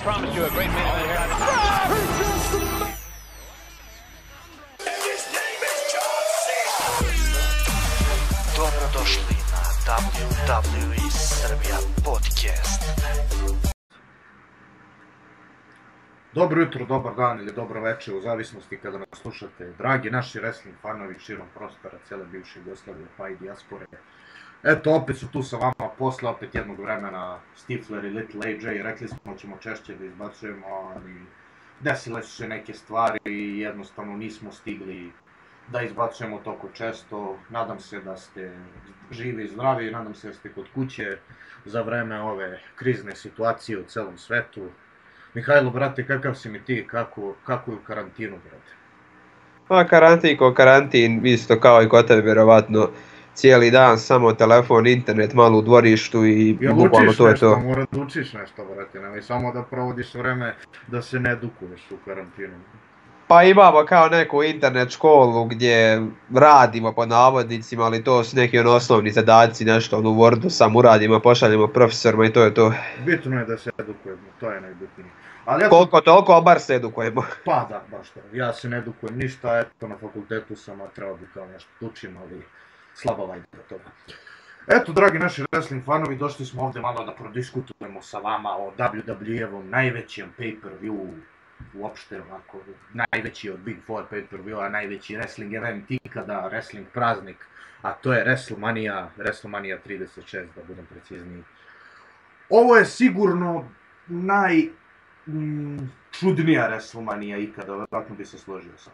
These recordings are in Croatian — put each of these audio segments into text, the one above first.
promise you a great minute. Dobrodošli na WWE Srbija podcast. Dobro jutro, dobar dan ili dobro večer, u zavisnosti kada nas slušate. Dragi naši wrestling fanovi širom prostora, cijele bivše Jugoslavije pa i dijaspore. Eto, opet su tu sa vama posle opet jednog vremena Stifler i Little AJ. Rekli smo ćemo češće da izbacujemo, ali desile su se neke stvari i jednostavno nismo stigli da izbacujemo toliko često. Nadam se da ste živi i zdravi, nadam se da ste kod kuće za vreme ove krizne situacije u celom svetu. Mihajlo, brate, kakav si mi ti, kako je u karantinu, brate? Pa karantin ko karantin, isto kao i kod tebe, vjerovatno cijeli dan, samo telefon, internet, malo u dvorištu i bukvalno to je to. Mora da učiš nešto, brate, nemoj samo da provodiš vreme da se ne edukuješ u karantinu. Pa imamo kao neku internet školu gdje radimo po navodnicima, ali to su neki osnovni zadaci, nešto u Wordu samo uradimo, pošaljemo profesorima i to je to. Bitno je da se edukujemo, to je najbitnije. Koliko toliko, a bar se edukujemo. Pa da, baš to. Ja se ne edukujem ništa, eto na fakultetu sam, a trebao bi kao nešto učim, ali slaba vajda toga. Eto, dragi naši wrestling fanovi, došli smo ovdje malo da prodiskutujemo sa vama o WWE-evom najvećem pay-per-view, uopšte ovako, najveći od Big Four pay-per-view-a, najveći wrestling event ikada, wrestling praznik, a to je WrestleMania 36, da budem precizniji. Ovo je sigurno najčudnija WrestleMania ikada, vjerojatno bi se složio sam.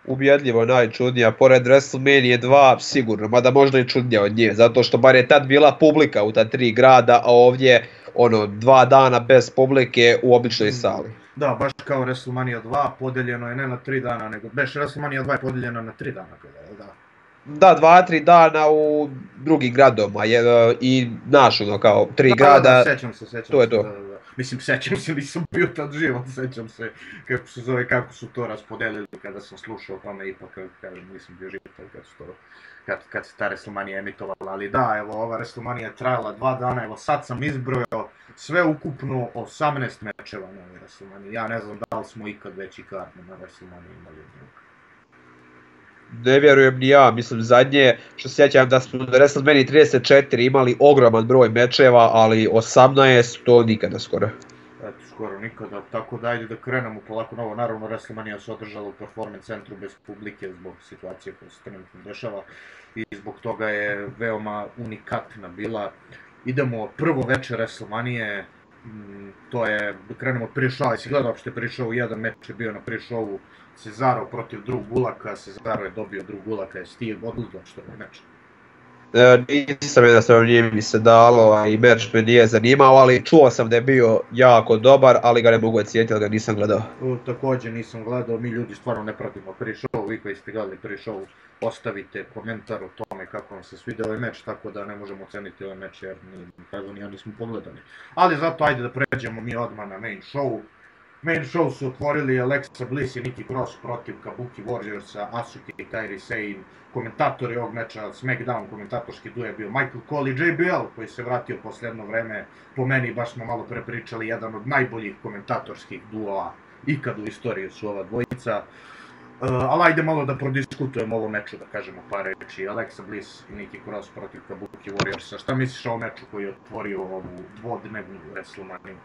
Ubjedljivo najčudnija, pored WrestleMania 2 sigurno, mada možda i čudnija od nje, zato što bar je tad bila publika u ta 3 grada, a ovdje 2 dana bez publike u običnoj sali. Da, baš kao WrestleMania 2 podeljeno je ne na 3 dana, nego baš WrestleMania 2 je podeljena na 3 dana, da? Da, 2-3 dana u drugim gradoma i naš kao 3 grada. Da, sećam se. To je to. Da. Mislim, sećam se, nisam bio tad živo, sećam se kako su to raspodelili kada sam slušao o tome, ipak kažem, nisam bio živ kad se ta WrestleMania emitovala, ali da, evo, ova WrestleMania je trajala 2 dana, evo sad sam izbrojao sve ukupno 18 mečeva na ovoj WrestleMania. Ja ne znam da li smo ikad veći kart na WrestleMania imali od njega. Ne vjerujem ni ja, mislim zadnje što se sjećam da smo na WrestleMania 34 imali ogroman broj mečeva, ali 18 to nikada skoro. Eto, skoro nikada, tako da ajde da krenemo polako novo. Naravno, WrestleMania se održala u Performance centru bez publike zbog situacije koja se trenutno dešava i zbog toga je veoma unikatna bila. Idemo prvo večer WrestleMania, to je, da krenemo od pre-showa, jesi gledao uopšte pre-show, jedan meč je bio na pre-showu, Cesaro protiv Drew Gulaka, Cesaro je dobio Drew Gulaka, jesi ti odgledao što je meč? Nisam jednostavno, nije mi se dalo i meč me nije zanimao, ali čuo sam da je bio jako dobar, ali ga ne mogu ocijeniti, ali ga nisam gledao. Također nisam gledao, mi ljudi stvarno ne pratimo pre-show, vi koji ste gledali pre-show ostavite komentar o tome kako vam se svidio ovaj meč, tako da ne možemo oceniti ovaj meč jer ja nismo pogledali. Ali zato ajde da pređemo mi odmah na main show. Main show su otvorili Alexa Bliss i Nikki Cross protiv Kabuki Warriorsa, Asuka i Kairi Sane. Komentatori ovog meča, SmackDown komentatorski duo je bio Michael Cole i JBL koji se vratio posle jedno vreme. Po meni, baš smo malo prepričali, jedan od najboljih komentatorskih duova ikad u istoriji su ova dvojica. Ali ajde malo da prodiskutujemo ovo meču, da kažemo par reči. Alexa Bliss i Nikki Cross protiv Kabuki Warriorsa. Šta misliš o ovom meču koji je otvorio ovu dvodnevnu WrestleMania?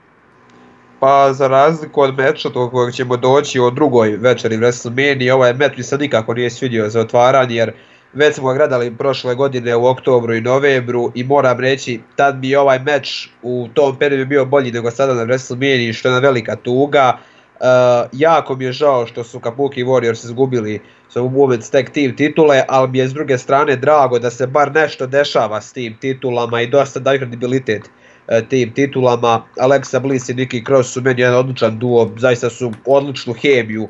Pa za razliku od meča do kojeg ćemo doći o drugoj večeri WrestleMania, ovaj meč mi se nikako nije svidio za otvaranje jer već smo ga gledali prošle godine u oktobru i novembru i moram reći tad bi ovaj meč u tom periodu bio bolji nego sada na WrestleMania, što je jedna velika tuga. Jako mi je žao što su Kabuki Warriors izgubili Women's Tag Team titule, ali mi je s druge strane drago da se bar nešto dešava s tim titulama i dosta daje kredibilitet tim titulama. Alexa Bliss i Nikki Cross su meni jedan odličan duo, zaista su odličnu hemiju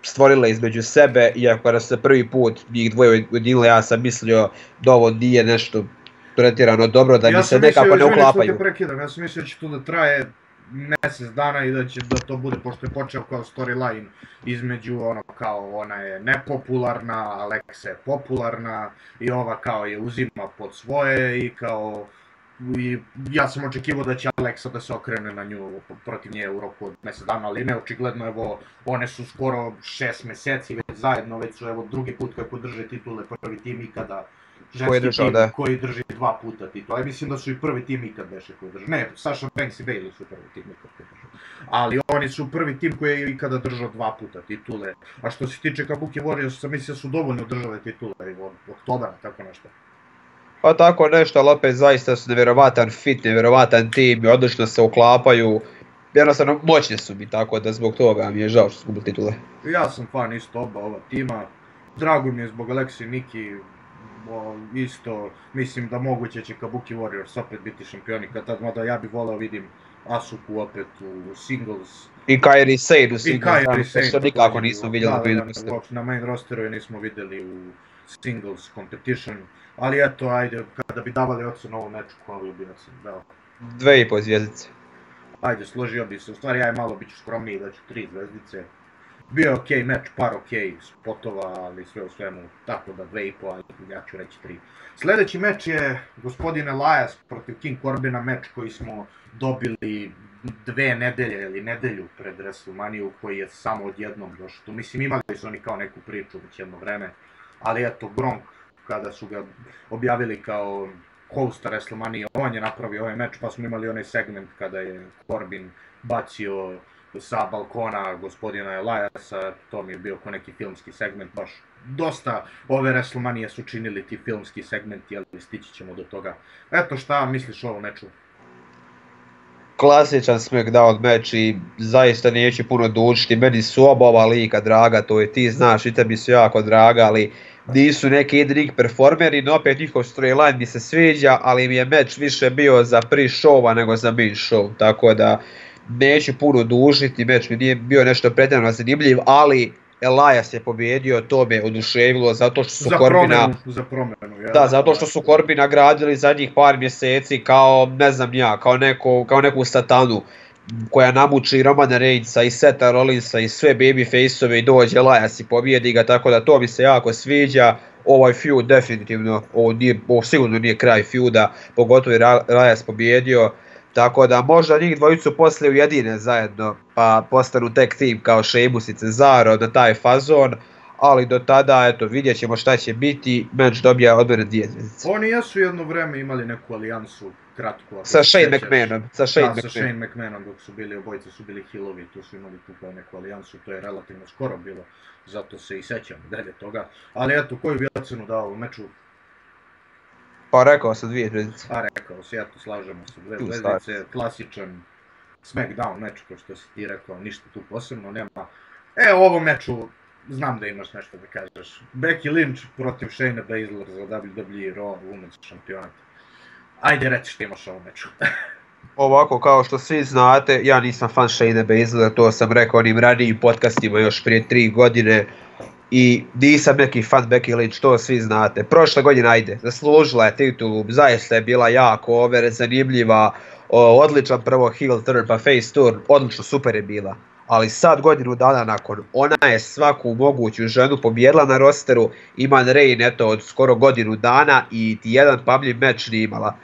stvorile između sebe, iako kada se prvi put njih dvoje ujedinile, ja sam mislio da ovo nije nešto pretjerano dobro, da mi se nekako ne uklapaju. Ja sam mislio da će to da traje mjesec dana i da će da to bude, pošto je počeo kao storyline između kao ona je nepopularna, Alexa je popularna i ova kao je uzima pod svoje i kao I ja sam očekivao da će Alexa da se okrene na nju protiv nje u roku od mjesec dana, ali ne, očigledno, evo, one su skoro 6 mjeseci već zajedno, već su evo drugi put kako drže titule, prvi tim ikada, ženski tim koji drži 2 puta titule. Mislim da su i prvi tim ikad beše koji drži. Ne, Sasha Banks i Bayley su prvi tim ikad koji drži. Ali oni su prvi tim koji je ikada držao 2 puta titule. A što se tiče Kabuki Warriors, sam mislim da su dovoljno držale titule od oktobra, tako nešto. Pa tako nešto, ali opet zaista su nevjerovatan fit, nevjerovatan tim i odlično se uklapaju. Jednostavno moćni su mi, tako da zbog toga mi je žao što su gubili titule. Ja sam fan isto oba ova tima. Drago mi je zbog Alexe i Nikki. Isto mislim da moguće će Kabuki Warriors opet biti šampioni kad tad, mada ja bih voleo vidim Asuku opet u singles. I Kairi Sane u singles, što nikako nismo vidjeli. Na main rosteru je nismo vidjeli u singles competition. Ali eto, ajde, kada bi davali ocenu ovom meču, koju bi ocen dao? 2,5 zvjezdice. Ajde, složio bi se, u stvari ja malo bit ću skromniji, da ću 3 zvjezdice. Bio je okej meč, par okej spotova, ali sve u svemu, tako da 2,5, ali ja ću reći 3. Sljedeći meč je gospodin Elias protiv King Corbina, meč koji smo dobili 2 nedelje ili nedelju pred WrestleManiju, koji je samo odjednom došao. Mislim, imali su oni kao neku priču već jedno vreme, ali eto, Gronk, kada su ga objavili kao hosta WrestleMania, on je napravio ovaj meč, pa smo imali onaj segment kada je Corbin bacio sa balkona gospodina Eliasa, to mi je bio ko neki filmski segment, baš dosta ove WrestleManije su činili ti filmski segmenti, ali stići ćemo do toga. Eto, šta misliš o ovom meču? Klasičan SmackDown meč i zaista neću puno dužiti, meni su oba ova lika draga, to je ti znaš i tebi su jako draga, ali nisu neki in-ring performeri, no opet njihov storyline mi se sviđa, ali mi je meč više bio za pre-showa nego za main show, tako da neću puno dužiti, meč mi nije bio nešto pretjerano zanimljiv, ali Elias je pobjedio, to me oduševilo zato što su Corbina... Za promjenu, ja. Da, zato što su Corbina gradili zadnjih par mjeseci kao, ne znam ja, kao neku satanu koja namuči Romana Reignsa i Setha Rollinsa i sve babyface-ove i dođe Elias i pobjedi ga, tako da to mi se jako sviđa. Ovaj feud definitivno, ovo sigurno nije kraj feuda, pogotovo je Elias pobjedio. Tako da možda njih dvojicu poslije ujedine zajedno pa postanu tag team kao Sheamus i Cesaro na taj fazon, ali do tada eto vidjet ćemo šta će biti, meč dobija od mene 2 zvjezdice. Oni jesu jedno vreme imali neku alijansu kratku. Sa Shane McMahonom. Sa Shane McMahonom dok su bili, obojice su bili healovi, tu su imali tu kao neku alijansu, to je relativno skoro bilo, zato se i sećam dalje toga. Ali eto, koju bi ocenu dao u meču? Pa rekao sam 2 zvjezdice. A rekao si, eto, slažemo se, 2 zvjezdice, klasičan SmackDown meč, kao što si ti rekao, ništa tu posebno nema. O ovom meču, znam da imaš nešto da kažeš. Becky Lynch protiv Shayna Baszler za WWE Raw Women's šampionat. Ajde, reći što imaš o ovom meču. Ovako, kao što svi znate, ja nisam fan Shayna Baszler, to sam rekao onim ranijim podcastima još prije 3 godine. I nisam neki fan Becky Lynch, to svi znate. Prošle godine, ajde, zaslužila je titulu, zaista je bila jako zanimljiva, odličan prvo heel turn pa face turn, odlično, super je bila. Ali sad godinu dana nakon, ona je svaku moguću ženu pobjedila na rosteru, ima reign eto od skoro godinu dana i ti jedan pamljiv meč nije imala.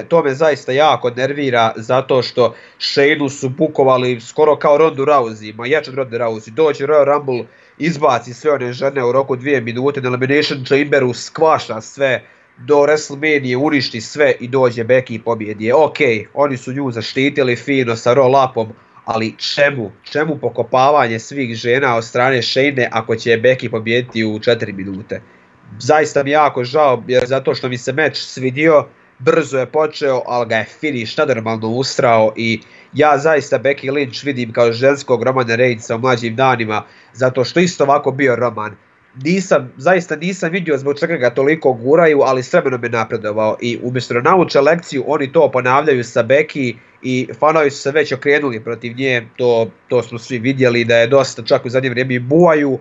To me zaista jako nervira zato što Shaynu su bukovali skoro kao Ronda Rousey, ma jače od Ronda Rousey, dođe Royal Rumble, izbaci sve one žene u roku 2 minute, na Elimination Chamberu skvaša sve, do WrestleMania uništi sve i dođe Becky i pobjedi. Okej, oni su nju zaštitili fino sa roll-upom, ali čemu pokopavanje svih žena od strane Shayne ako će Becky pobjediti u 4 minute? Zaista mi jako žao, jer zato što mi se meč svidio, brzo je počeo, ali ga je finish nanormalno ustrao i ja zaista Becky Lynch vidim kao ženskog Romana Reignsa u mlađim danima, zato što isto ovako bio Roman. Zaista nisam vidio zbog čega ga toliko guraju, ali s vremenom je napredovao i umjesto da nauče lekciju, oni to ponavljaju sa Becky i fanovi su se već okrenuli protiv nje, to smo svi vidjeli da je dosta, čak u zadnje vrijeme i buvaju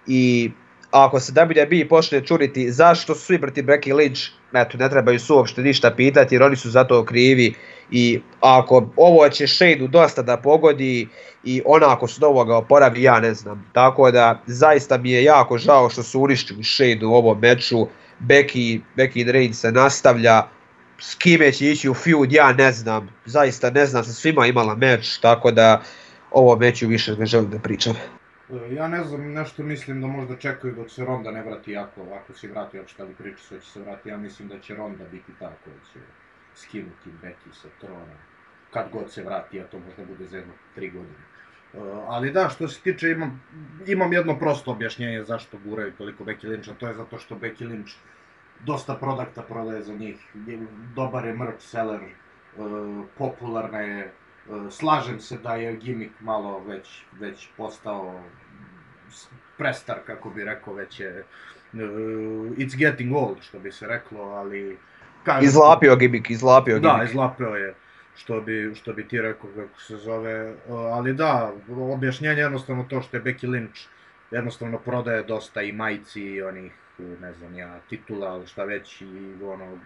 i ako se WWE počne čuditi zašto su svi protiv Becky Lynch, eto, ne trebaju su uopšte ništa pitati jer oni su za to krivi i ako ovo će Shaynu dosta da pogodi i ona ako se do ovoga oporavi, ja ne znam. Tako da zaista mi je jako žao što su uništili Shaynu u ovom meču, Becky Reigns se nastavlja, s kime će ići u feud, ja ne znam. Zaista ne znam, sa svima imala meč, tako da ovo meću više ne želim da pričam. Ja ne znam, nešto mislim da možda čekaju dok se Ronda ne vrati jako, ako se vrati, ako šta li priča sve će se vrati, ja mislim da će Ronda biti ta koja će skinuti Becky sa trona, kad god se vrati, a to možda bude za jedno 3 godine. Ali da, što se tiče, imam jedno prosto objašnjenje zašto guraju toliko Becky Lynch, a to je zato što Becky Lynch dosta produkta prodaje za njih, dobar je merch seller, popularna je, slažem se da je gimmick malo već postao prestar, kako bi rekao, već je it's getting old, što bi se reklo, ali... Izlapio gimmick. Da, izlapio je, što bi ti rekao kako se zove, ali da, objašnjenje je jednostavno to što je Becky Lynch jednostavno prodaje dosta i majici i onih, ne znam ja, titula, ali šta već, i ono,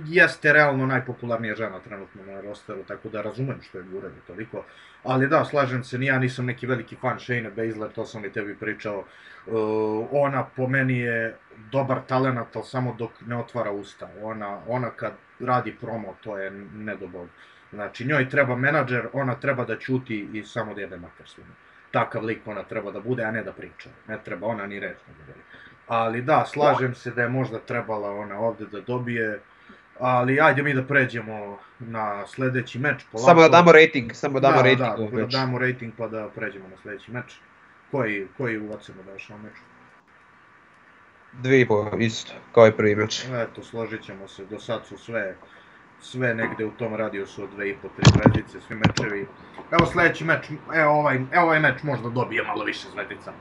jeste realno najpopularnija žena trenutno na rosteru, tako da razumem što je guranje toliko, ali da, slažem se, ja nisam neki veliki fan Shayna Baszler, to sam i tebi pričao, ona po meni je dobar talenat, ali samo dok ne otvara usta, ona kad radi promo, to je nedobog, znači njoj treba menadžer, ona treba da ćuti i samo da jede mater svima. Takav lik ona treba da bude, a ne da priča. Ne treba ona ni reći da govori. Ali da, slažem se da je možda trebala ona ovde da dobije. Ali ajde mi da pređemo na sledeći meč. Polako. Samo da damo rating. Da damo rating pa da pređemo na sledeći meč. Koji ocenu daš na meču? 2,5 isto, kao i prvi meč. Eto, složit ćemo se. Do sad su sve negde u tom radijusu od 2,5-3 zvezdice, svi mečevi. Evo sledeći meč, evo ovaj meč možda dobije malo više zvezdica.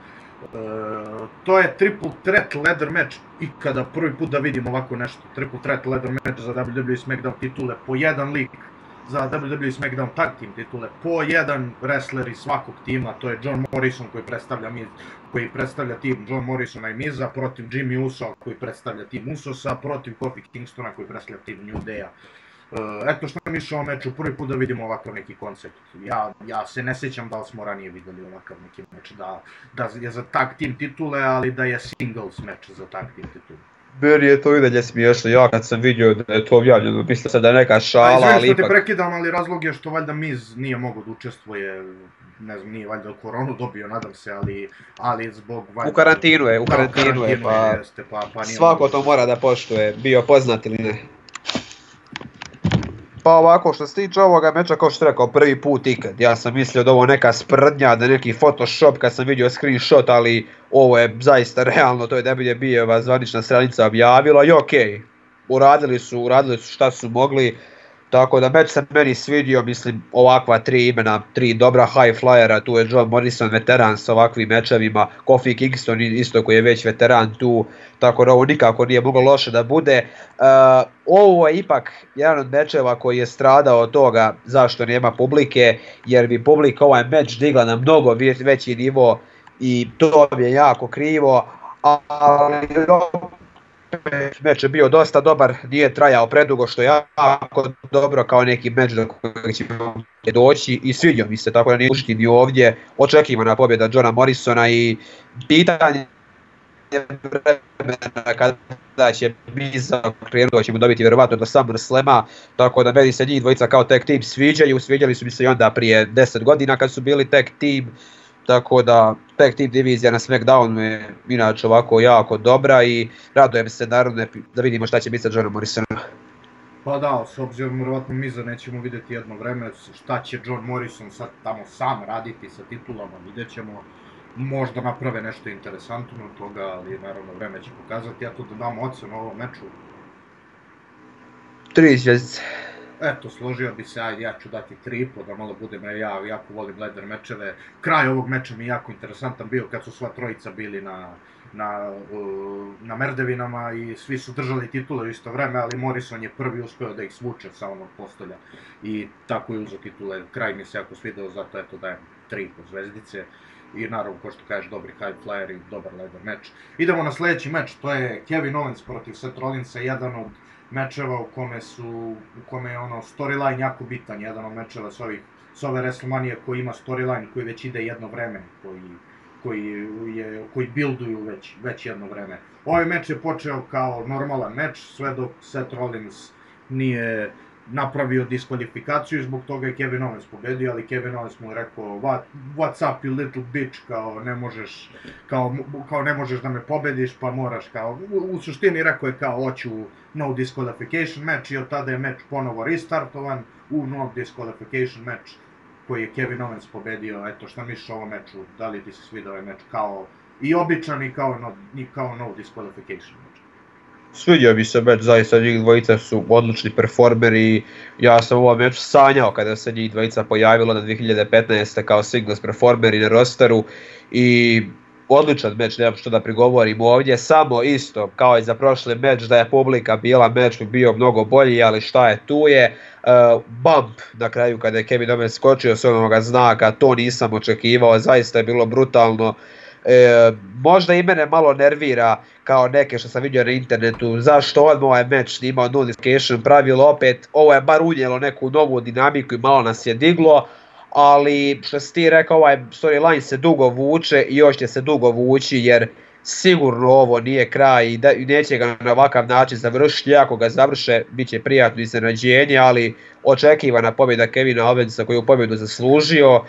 To je triple threat ladder meč, ikada prvi put da vidim ovako nešto. Triple threat ladder meč za WWE SmackDown titule, po jedan lik za WWE SmackDown tag team titule, po jedan wrestler iz svakog tima, to je John Morrison koji predstavlja tim John Morrisona i Miza, protiv Jimmy Uso koji predstavlja tim Usosa, protiv Kofi Kingstona koji predstavlja tim New Day-a. Eto što mi išao meču, prvi put da vidimo ovakav neki koncept. Ja se ne sjećam da li smo ranije videli ovakav neki meč, da je za tag team titule, ali da je singles meč za tag team titule. Meni je to i dalje smiješno, ja kad sam vidio da je to objavljeno, mislio sam da je neka šala, ali ipak... Izvini što te prekidam, ali razlog je što valjda Miz nije mogao da učestvuje, ne znam, nije valjda koronu dobio, nadam se, ali zbog... U karantinu je, pa svako to mora da poštuje, bio poznat ili ne. Pa ovako, što se tiče ovoga meča, kao što rekao, prvi put ikad. Ja sam mislio da ovo neka sprdnja, da neki photoshop kad sam vidio screenshot, ali ovo je zaista realno, to je WWE-ova zvanična stranica objavila i okej. Uradili su šta su mogli, tako da meč se meni svidio, mislim, ovakva 3 imena, 3 dobra high flyera, tu je John Morrison veteran sa ovakvim mečevima, Kofi Kingston isto koji je već veteran tu, tako da ovo nikako nije moglo loše da bude. Ovo je ipak jedan od mečeva koji je stradao od toga zašto nema publike, jer bi publika ovaj meč digla na mnogo veći nivo i to je jako krivo, ali meč je bio dosta dobar, nije trajao predugo što je jako dobro kao neki meč do kojeg će doći i svidio mi se, tako da nije ušti ni ovdje, očekivana pobjeda Johna Morrisona i pitanje vremena kada će Miza krenuti, ćemo dobiti vjerovatno do SummerSlama, tako da meni se njih dvojica kao tag team sviđali su mi se i onda prije 10 godina kad su bili tag team. Tako da tag team divizija na SmackDownu je inače ovako jako dobra i radujem se naravno da vidimo šta će biti sa Johnom Morrisonom. Pa da, s obzirom vjerovatno Miza nećemo vidjeti jedno vreme, šta će John Morrison sad tamo sam raditi sa titulama, vidjet ćemo, možda naprave nešto interesantno od toga, ali naravno vreme će pokazati. Ja tu da dam ocenu ovom meču. 3 zvjezdice. Eto, složio bi se, ajde, ja ću dati 3,5 da malo budem, ja jako volim ladder mečeve. Kraj ovog meča mi je jako interesantan bio kad su sva trojica bili na merdevinama i svi su držali titule u isto vreme, ali Morrison je prvi uspio da ih svuče sa onog postolja i tako je uzeo titule. Kraj mi se jako svidao, zato eto dajem 3,5 zvezdice. I naravno, ko što kažeš, dobri high flyer i dobar ladder meč. Idemo na sledeći meč, to je Kevin Owens protiv Seth Rollinsa, jedan od mečeva u kome je storyline jako bitan, jedan od mečeva s ove WrestleMania koji ima storyline koji već ide jedno vreme, koji builduju već jedno vreme. Ovaj meč je počeo kao normalan meč, sve dok Seth Rollins nije napravio diskvalifikaciju, zbog toga je Kevin Owens pobedio, ali Kevin Owens mu je rekao what's up you little bitch, kao ne možeš da me pobediš, pa moraš kao, u suštini rekao je kao hoću no disqualification match i od tada je match ponovo restartovan u no disqualification match koji je Kevin Owens pobedio. Eto, šta misliš o ovom meču, da li ti se sviđa ovaj meč kao i običan i kao no disqualification match? Svidio mi se meč, zaista njih dvojica su odlični performeri. Ja sam u ovom meču sanjao kada se njih dvojica pojavilo na 2015. kao singles performeri na rosteru i odličan meč, nemam što da prigovorim ovdje, samo isto kao i za prošli meč da je publika bila, meč bi bio mnogo bolji, ali šta je tu je. Bump na kraju kada je Kevin Owens skočio s onoga znaka, to nisam očekivao, zaista je bilo brutalno. Možda i mene malo nervira kao neke što sam vidio na internetu zašto odmah ovaj meč nije imao no disqualification pravilo, opet ovo je bar unijelo neku novu dinamiku i malo nas je diglo, ali što si ti rekao ovaj storyline se dugo vuče i još će se dugo vući jer sigurno ovo nije kraj i neće ga na ovakav način završiti, ako ga završe bit će prijatno iznenađenje, ali očekivana pobjeda Kevina Owensa koju pobjedu zaslužio.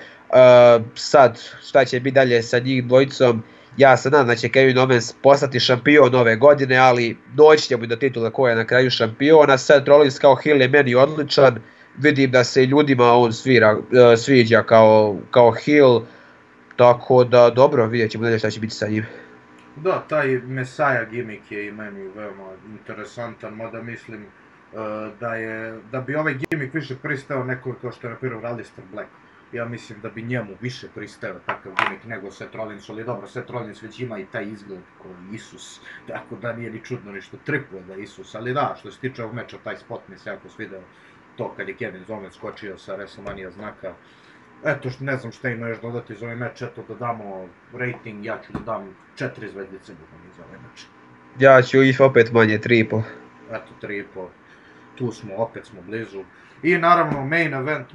Sad šta će biti dalje sa njih dvojicom, ja se nadam da će Kevin Owens postati šampion ove godine, ali doći će mu do titula koja je na kraju šampiona. Seth Rollins kao heel je meni odličan, vidim da se i ljudima on sviđa kao heel, tako da dobro, vidjet ćemo dalje šta će biti sa njim. Da, taj Messiah gimmick je i meni veoma interesantan, mada mislim da bi ovaj gimmick više pristao neko kao što je na primjer Aleister Black. Ja mislim da bi njemu više pristao takav gimmick nego Seth Rollins, ali dobro, Seth Rollins već ima i taj izgled koji Isus, tako da nije ni čudno ništa tripuje da Isus, ali da, što se tiče ovog meča, taj spot mi se jako svideo, to kad je Kevin Owens skočio sa WrestleMania znaka. Eto, ne znam šta ima još dodati za ovaj meč, eto da damo rating, ja ću da dam 4 zvezdice za ovaj meč. Ja ću opet manje, 3,5. Eto, 3,5, tu smo, opet smo blizu. I naravno main event,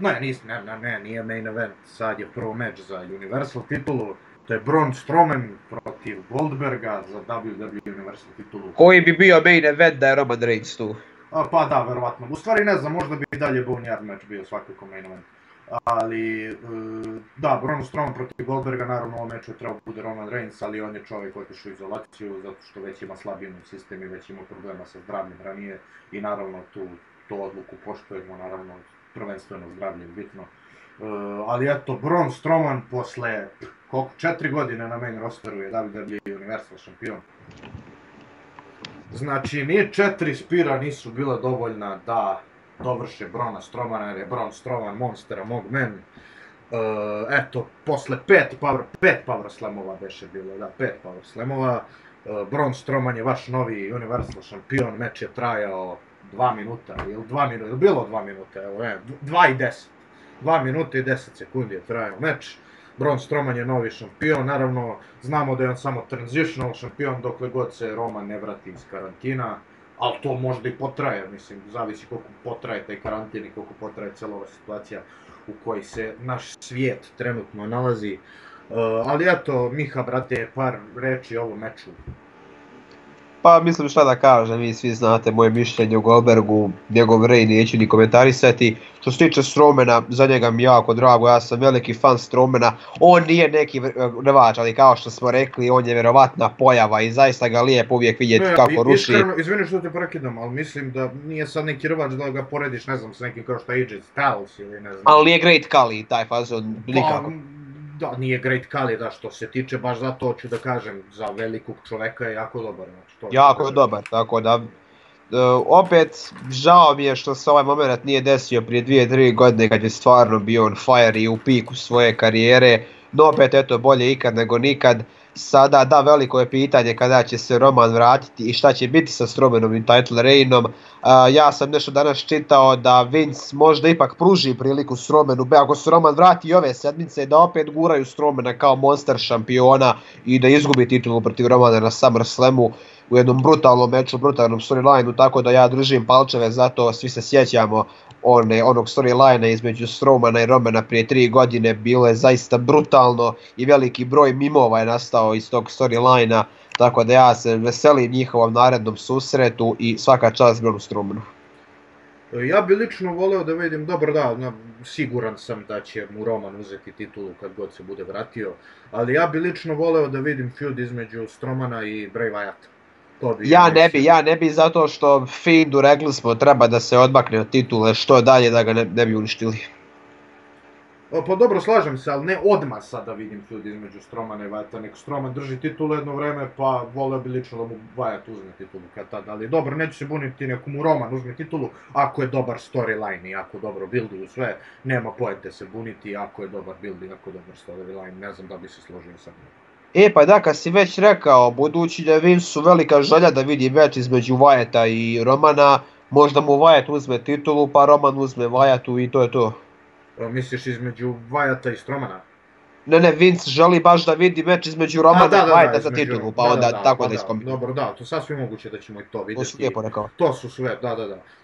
nije main event, sad je prvo meč za Universal titulu, to je Braun Strowman protiv Goldberga za WWE Universal titulu. Koji bi bio main event da je Roman Reigns tu? Pa da, verovatno. U stvari ne znam, možda bi dalje Boneyard match bio svakako main event. Ali, da, Braun Strowman protiv Goldberga, naravno u ovom meču je trebao bude Roman Reigns, ali on je čovjek otišao u izolaciju zato što već ima slab imun sistem i već ima problema sa zdravljem ranije i naravno tu odluku poštujemo, naravno prvenstveno zdravlje je bitno. Ali eto, Braun Strowman posle 4 godine na main rosteru je WWE Universal šampion. Znači, nije 4 spira nisu bila dovoljna da dovrše Brauna Strowmana, jer je Braun Strowman monster among men. Eto, posle 5 power slamova beše bilo, da, 5 power slamova. Braun Strowman je vaš novi Universal šampion, meč je trajao 2 minuta, ili 2 minuta, bilo 2 minuta, evo, 2 i 10. 2 minuta i 10 sekundi je trajao meč. Braun Strowman je novi šampion, naravno znamo da je on samo transitional šampion dokle god se Roman ne vrati iz karantina, ali to možda i potraje, mislim, zavisi koliko potraje taj karantin i koliko potraje cijela ova situacija u kojoj se naš svijet trenutno nalazi. Ali eto, Miha, brate, par reči o ovom meču. Pa mislim šta da kažem, vi svi znate moje mišljenje o Goldbergu, njegov reign neću ni komentarisati. Što se tiče Strowmana, za njega mi jako drago, ja sam veliki fan Strowmana, on nije neki rvač, ali kao što smo rekli, on je vjerovatna pojava i zaista ga lijepo uvijek vidjeti kako ruši. Iskreno, izvini što te prekidam, ali mislim da nije sad neki rvač da ga porediš, ne znam, s nekim kao što je AJ Styles ili ne znam. Ali nije Great Khali taj fazon, nikako. Da, nije Great Khali, da, što se tiče, baš zato hoću da kažem, za velikog čoveka je jako dobar. Znači, jako je dobar, tako da, opet, žao mi je što se ovaj moment nije desio prije 2-3 godine kad je stvarno bio on fire i u piku svoje karijere, no opet, eto, bolje ikad nego nikad. Sada, da, veliko je pitanje kada će se Roman vratiti i šta će biti sa Strowmanom i title reignom. Ja sam nešto danas čitao da Vince možda ipak pruži priliku Strowmanu, ako se Roman vrati i ove sedmice, da opet guraju Strowmana kao monster šampiona i da izgubi titulu protiv Romana na SummerSlamu u jednom brutalnom meču, brutalnom storylineu, tako da ja držim palčeve, zato svi se sjećamo onog storylinea između Strowmana i Romana prije 3 godine, bilo je zaista brutalno i veliki broj mimova je nastao iz tog storylinea, tako da ja se veselim njihovom narednom susretu i svaka čast Braunu Strowmanu. Ja bi lično voleo da vidim, dobro da, siguran sam da će mu Roman uzeti titulu kad god se bude vratio, ali ja bi lično voleo da vidim feud između Strowmana i Bray Wyatta. To bi Ja ne bi zato što Fiendu rekli smo treba da se odmakne od titule što dalje da ga ne bi uništili. Pa dobro, slažem se, ali ne odmah sad da vidim feud između Strowmana i Wyatta, nek Strowman drži titulu jedno vreme, pa voleo bi lično da mu Wyatt uzme titulu kad tad, ali dobro, neću se buniti nekom mu Roman uzme titulu, ako je dobar storyline i ako dobro builduju sve, nema poente se buniti, ako je dobar build i ako je dobar storyline, ne znam da bi se složio sa njim. Pa da, kad si već rekao, budući da Vince velika želja da vidi meč između Wyatta i Romana, možda mu Wyatt uzme titulu, pa Roman uzme Wyattu i to je to. Misliš između Wyatta i Strowmana? Ne, Vince želi baš da vidi meč između Romana i Wyatta za titulu, pa onda tako da iskombinuje. Dobro, da, to sasvim moguće da ćemo i to vidjeti. To su lijepo rekao. To su sve,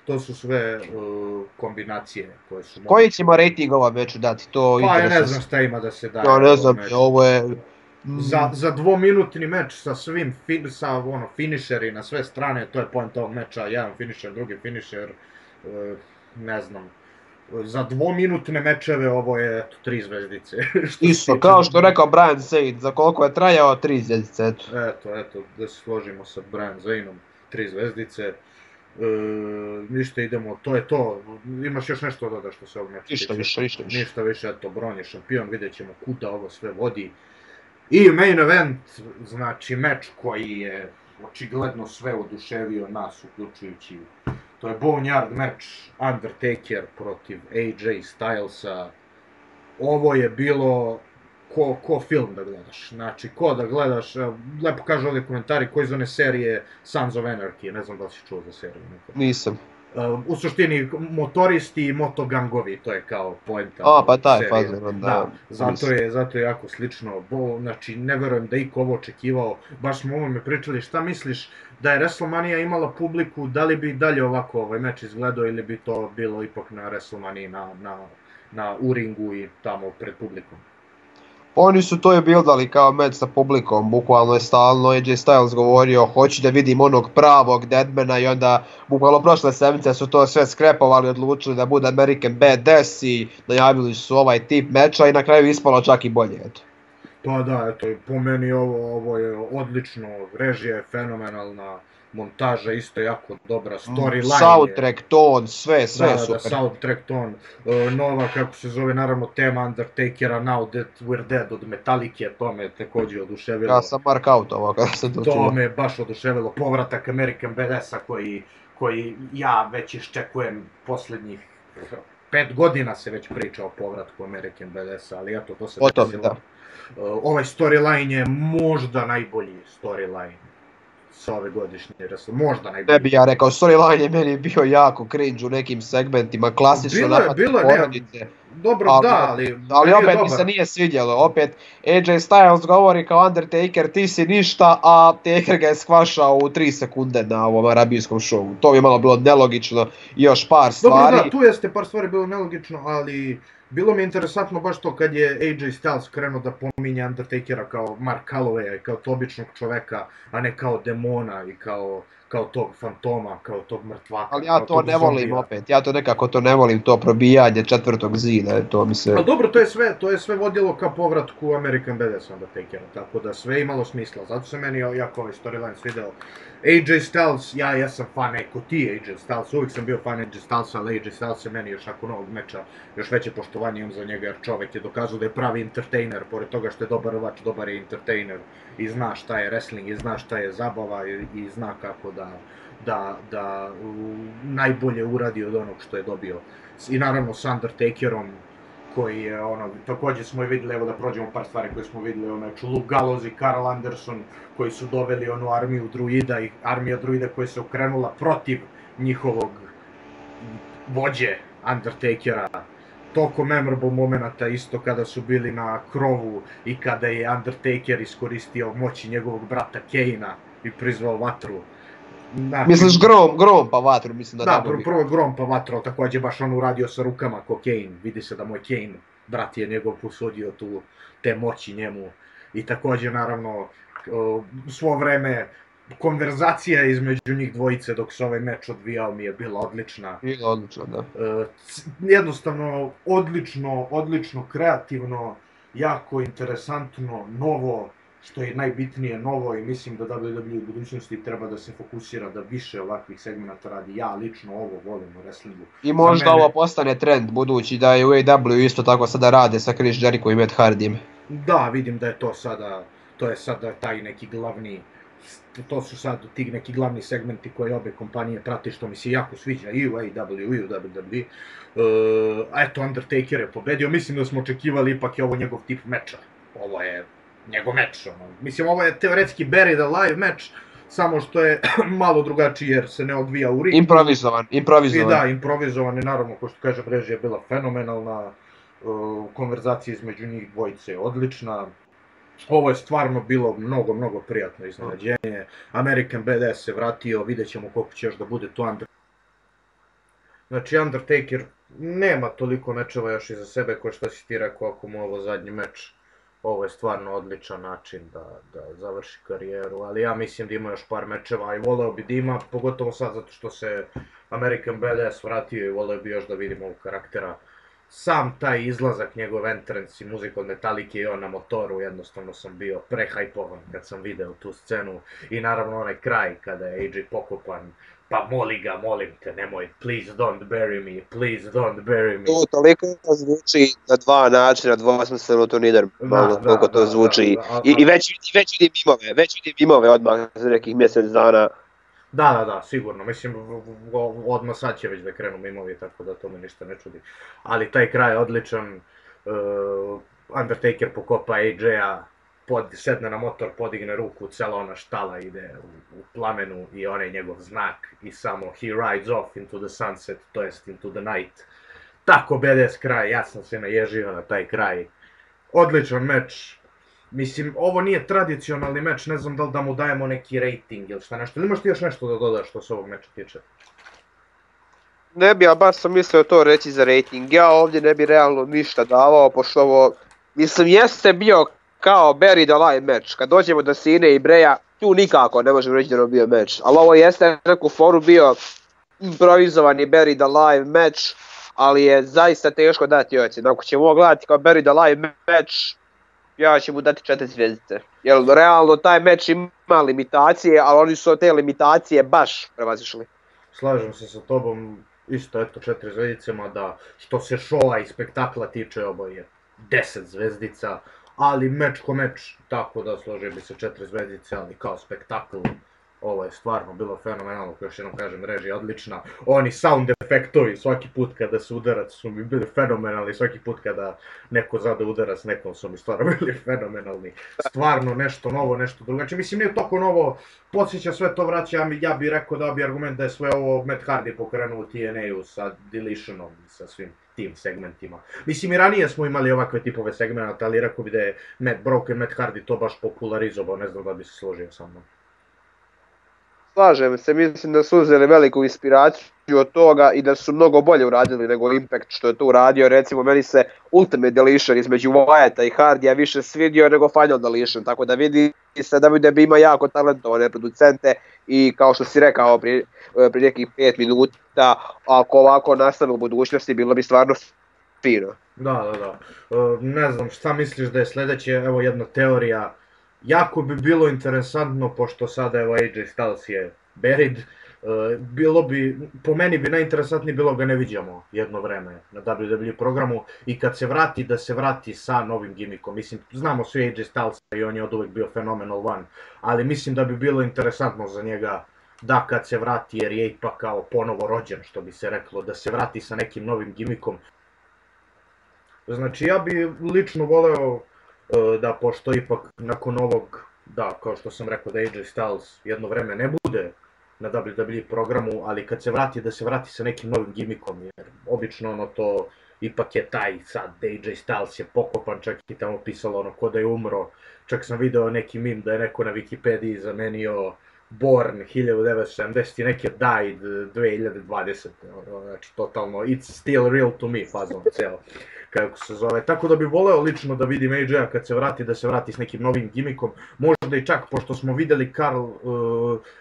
to su sve kombinacije koje su moguće. Koji ćemo rating ova meču dati? To pa ja ne znam šta ima da se daje. Ja ne znam, ovo je... Za dvominutni meč sa svim, finisher na sve strane, to je point ovog meča, jedan finisher, drugi finisher, ne znam. Za dvominutne mečeve ovo je 3 zvezdice. Isto, kao što je rekao Brian Zane, za koliko je trajao 3 zvezdice. Eto, da se složimo sa Brian Zaneom, 3 zvezdice. Ništa, idemo, to je to. Imaš još nešto da što se ovog meča tiče? Ništa više, eto, Bron je šampion, vidjet ćemo kuda ovo sve vodi. I main event, znači meč koji je očigledno sve oduševio nas, uključujući. To je Boneyard meč, Undertaker protiv AJ Stylesa. Ovo je bilo ko film da gledaš, znači ko da gledaš, lepo kažu ovdje komentari, koji iz one serije Sons of Anarchy, ne znam da li si čuo za seriju. Nisam. U suštini motoristi i motogangovi, to je kao poenta. Pa taj fazer, da. Zato je jako slično, znači ne verujem da iko ovo očekivao, baš smo o ovome pričali, šta misliš da je WrestleMania imala publiku, da li bi dalje ovako ovaj meč izgledao ili bi to bilo ipak na WrestleMania na U-ringu i tamo pred publikom? Oni su to je bildali kao meč sa publikom, bukvalno je stalno AJ Styles govorio hoću da vidim onog pravog Deadmana i onda bukvalno prošle sedmice su to sve skrepovali, odlučili da bude American Badass i najavili su ovaj tip meča i na kraju ispalo čak i bolje. Eto. Pa da, eto, po meni ovo je odlično, režija je fenomenalna, montaža isto jako dobra, storyline soundtrack, ton, sve super. Da, soundtrack, ton, nova, kako se zove, naravno tema Undertakera, Now That We're Dead od Metallica, to me također oduševilo. Ja sam mark autovao kada sam to čuo. To me baš oduševilo, povratak American Badass-a koji ja već iščekujem posljednjih 5 godina se već priča o povratku American Badass-a, ali eto, to se desilo. Ovaj storyline je možda najbolji storyline sa ove godišnje WrestleMania, možda najbolji. Ne bi ja rekao, storyline je meni bio jako cringe u nekim segmentima, klasično napad porodice. Dobro, ali opet mi se nije svidjelo, opet AJ Styles govori kao Undertaker ti si ništa, a Taker ga je skvašao u 3 sekunde na ovom arabijskom showu. To mi je malo bilo nelogično i još par stvari. Dobro, da, tu jeste par stvari bilo nelogično, ali bilo mi je interesantno baš to kad je AJ Styles krenuo da pominje Undertakera kao Mark Callowaya i kao običnog čoveka, a ne kao demona i kao tog fantoma, kao tog mrtvaka. Ali ja to ne volim opet, ja to nekako to ne volim, to probijanje četvrtog zida, to mi se... Ali dobro, to je sve vodilo ka povratku American Badass Undertakera, tako da sve imalo smisla, zato se meni jako ovaj storyline svideo. AJ Styles, ja sam fan, ko ti AJ Styles, uvijek sam bio fan AJ Stylesa, ali AJ Styles je meni još nakon ovog meča još veće poštovanje imam za njega, jer čovek je dokazao da je pravi entertainer, pored toga što je dobar rvač, dobar je entertainer i zna šta je wrestling i zna šta je zabava i zna kako da najbolje uradi od onog što je dobio. I naravno s Undertakerom, koji je također smo i vidjeli, evo da prođemo par stvari koje smo vidjeli o meču, Luke Gallows i Karl Anderson koji su doveli onu armiju druida i armija druida koja se okrenula protiv njihovog vođe Undertakera. Toliko memorable momenata isto kada su bili na krovu i kada je Undertaker iskoristio moći njegovog brata Kane-a i prizvao vatru. Misliš grom pa vatru, mislim da da. Da, prvo grom pa vatru, također baš on uradio sa rukama ko Kane. Vidi se da moj Kane, brat je njegov posudio te moći njemu. I također naravno svo vreme konverzacija između njih dvojice dok se ovaj meč odvijao mi je bila odlična. Bilo odlično, da. Jednostavno, odlično, kreativno, jako interesantno, novo, što je najbitnije novo i mislim da WWE u budućnosti treba da se fokusira da više ovakvih segmenta radi. Ja lično ovo volim u wrestlingu. I možda ovo postane trend, budući da je u AEW isto tako sada rade sa Chris Jericho i Matt Hardym. Da, vidim da je to je sada taj neki glavni, to su sad ti neki glavni segmenti koje obe kompanije prate, što mi se jako sviđa i u AEW i u WWE. Eto, Undertaker je pobedio, mislim da smo očekivali ipak je ovo njegov tip meča. Ovo je njegov meč, mislim ovo je teoretski Buried Alive meč, samo što je malo drugačiji jer se ne odvija u ringu. Improvizovan. I da, improvizovan i naravno, ko što kažem, režija je bila fenomenalna, konverzacija između njih dvojice je odlična. Ovo je stvarno bilo mnogo prijatno iznenađenje. American Badass se vratio, vidjet ćemo koliko će još da bude tu Znači, Undertaker nema toliko mečeva još iza sebe kao što si ti rekao, ako mu ovo zadnji meč. Ovo je stvarno odličan način da završi karijeru, ali ja mislim da ima još par mečeva i voleo bi da ima, pogotovo sad zato što se American Badass vratio i voleo bi još da vidimo ovog karaktera. Sam taj izlazak, njegov entrance i muzika od Metallica i on na motoru, jednostavno sam bio prehajpovan kad sam video tu scenu. I naravno onaj kraj kada je AJ pokopan, pa moli ga, molim te, nemoj, please don't bury me, please don't bury me. To toliko zvuči na dva načina, dvosmisleno to nije normalno koliko to zvuči. I već vidim mimove odmah za nekih mjesec dana. Da, sigurno, mislim, odmah sad će već da krenu mimovi, tako da to me ništa ne čudi. Ali taj kraj je odličan, Undertaker pokopa AJ-a, sedne na motor, podigne ruku, cela ona štala ide u plamenu i onaj njegov znak i samo he rides off into the sunset, to jest into the night. Tako badass kraj, ja sam se naježio na taj kraj. Odličan meč. Mislim, ovo nije tradicionalni meč, ne znam da mu dajemo neki rating ili šta nešto. Ili imaš ti još nešto da dodaš što se ovog meča tiče? Ne bi, a baš sam mislio to reći za rating. Ja ovdje ne bi realno ništa davao, pošto ovo, mislim, jeste bio kao Buried Alive meč. Kad dođemo do Sine i Breja, tu nikako ne možemo reći da je bio meč. Ali ovo jeste neku foru bio improvizovani Buried Alive meč, ali je zaista teško dati ocjenu. Ako ćemo ovo gledati kao Buried Alive meč, ja ću mu dati 4 zvjezdice. Jer realno taj meč ima limitacije, ali oni su te limitacije baš prevazišli. Slažem se sa tobom, isto eto 4 zvjezdice, mada što se šova i spektakla tiče, ovo je 10 zvjezdica. Ali meč ko meč, tako da složio bi se 4 zvjezdice, ali kao spektakl, ovo je stvarno bilo fenomenalno, kao još jednom kažem, režija odlična. Oni sound efektovi svaki put kada se udarac su mi bili fenomenalni, svaki put kada neko zada udarac nekom su mi stvarno bili fenomenalni. Stvarno nešto novo, nešto drugačije. Mislim, nije toliko novo, podsjeća sve to vraća, ja bih rekao da bi argument da je sve ovo Matt Hardy pokrenuo u TNA-u sa Deletionom i sa svim tim segmentima. Mislim, i ranije smo imali ovakve tipove segmenta, ali rekao bi da je Broken Matt Hardy to baš popularizovao, ne znam da bi se složio sa mnom. Slažem se, mislim da su uzeli veliku inspiraciju od toga i da su mnogo bolje uradili nego Impact što je to uradio. Recimo, meni se Ultimate Deletion između Wyatta i Hardya više svidio nego Final Deletion, tako da vidi se da WB ima jako talentovane producente i kao što si rekao prije nekih 5 minuta, ako ovako nastane u budućnosti bilo bi stvarno fino. Da. Ne znam, šta misliš da je sljedeće, evo jedna teorija. Jako bi bilo interesantno, pošto sada evo AJ Styles je buried, po meni bi najinteresantnije bilo ga ne viđamo jedno vreme na WWE programu i kad se vrati, da se vrati sa novim gimikom. Mislim, znamo svi AJ Styles i on je od uvijek bio Phenomenal One, ali mislim da bi bilo interesantno za njega da kad se vrati, jer je ipak kao ponovo rođen, što bi se reklo, da se vrati sa nekim novim gimikom. Znači, ja bi lično voleo da pošto ipak nakon ovog, da, kao što sam rekao da AJ Styles jedno vreme ne bude na WWE programu, ali kad se vrati, da se vrati sa nekim novim gimikom, jer obično ono to ipak je taj sad, AJ Styles je pokopan, čak i tamo pisalo ono ko da je umro, čak sam video neki meme da je neko na Wikipediji zamenio Born 1970 i neki Died 2020. Znači, totalno, it's still real to me fazon ceo, kako se zove. Tako da bi voleo lično da vidim AJ-a kad se vrati, da se vrati s nekim novim gimikom. Možda i čak, pošto smo videli Carl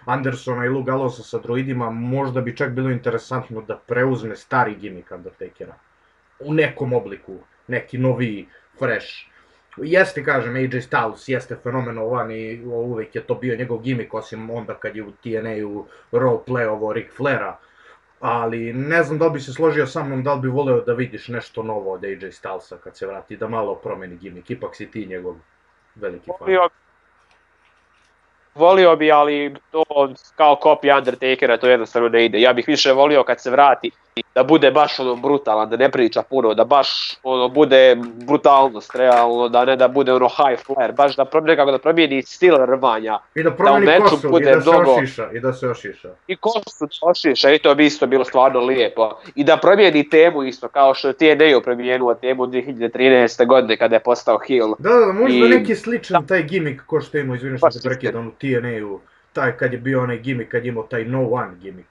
Andersona i Lou Gallowsa sa droidima, možda bi čak bilo interesantno da preuzme stari gimik Undertakera. U nekom obliku, neki novi, fresh. Jeste, kažem, AJ Styles jeste fenomenovan i uvek je to bio njegov gimik, osim onda kad je u TNA-u roleplayovo Ric Flaira. Ali ne znam da li bi se složio sa mnom, da li bi voleo da vidiš nešto novo od AJ Stylesa kad se vrati, da malo promeni gimik, ipak si ti njegov veliki fan. Volio bi, ali to kao kopija Undertakera to jednostavno ne ide. Ja bih više volio kad se vrati da bude baš ono brutalan, da ne priča puno, da baš ono bude brutalnost realno, da ne da bude ono high flare, baš da nekako da promijeni stil rvanja. I da promijeni kosu i da se ošiša, i da se ošiša. I kosu da ošiša, i to bi isto bilo stvarno lijepo. I da promijeni temu isto, kao što je TNA promijenio temu 2013. godine kada je postao heel. Da, možda neki sličan taj gimik ko što imao, izvinim što se prekidam u TNA-u, taj kad je bio onaj gimik, kad je imao taj no one gimik.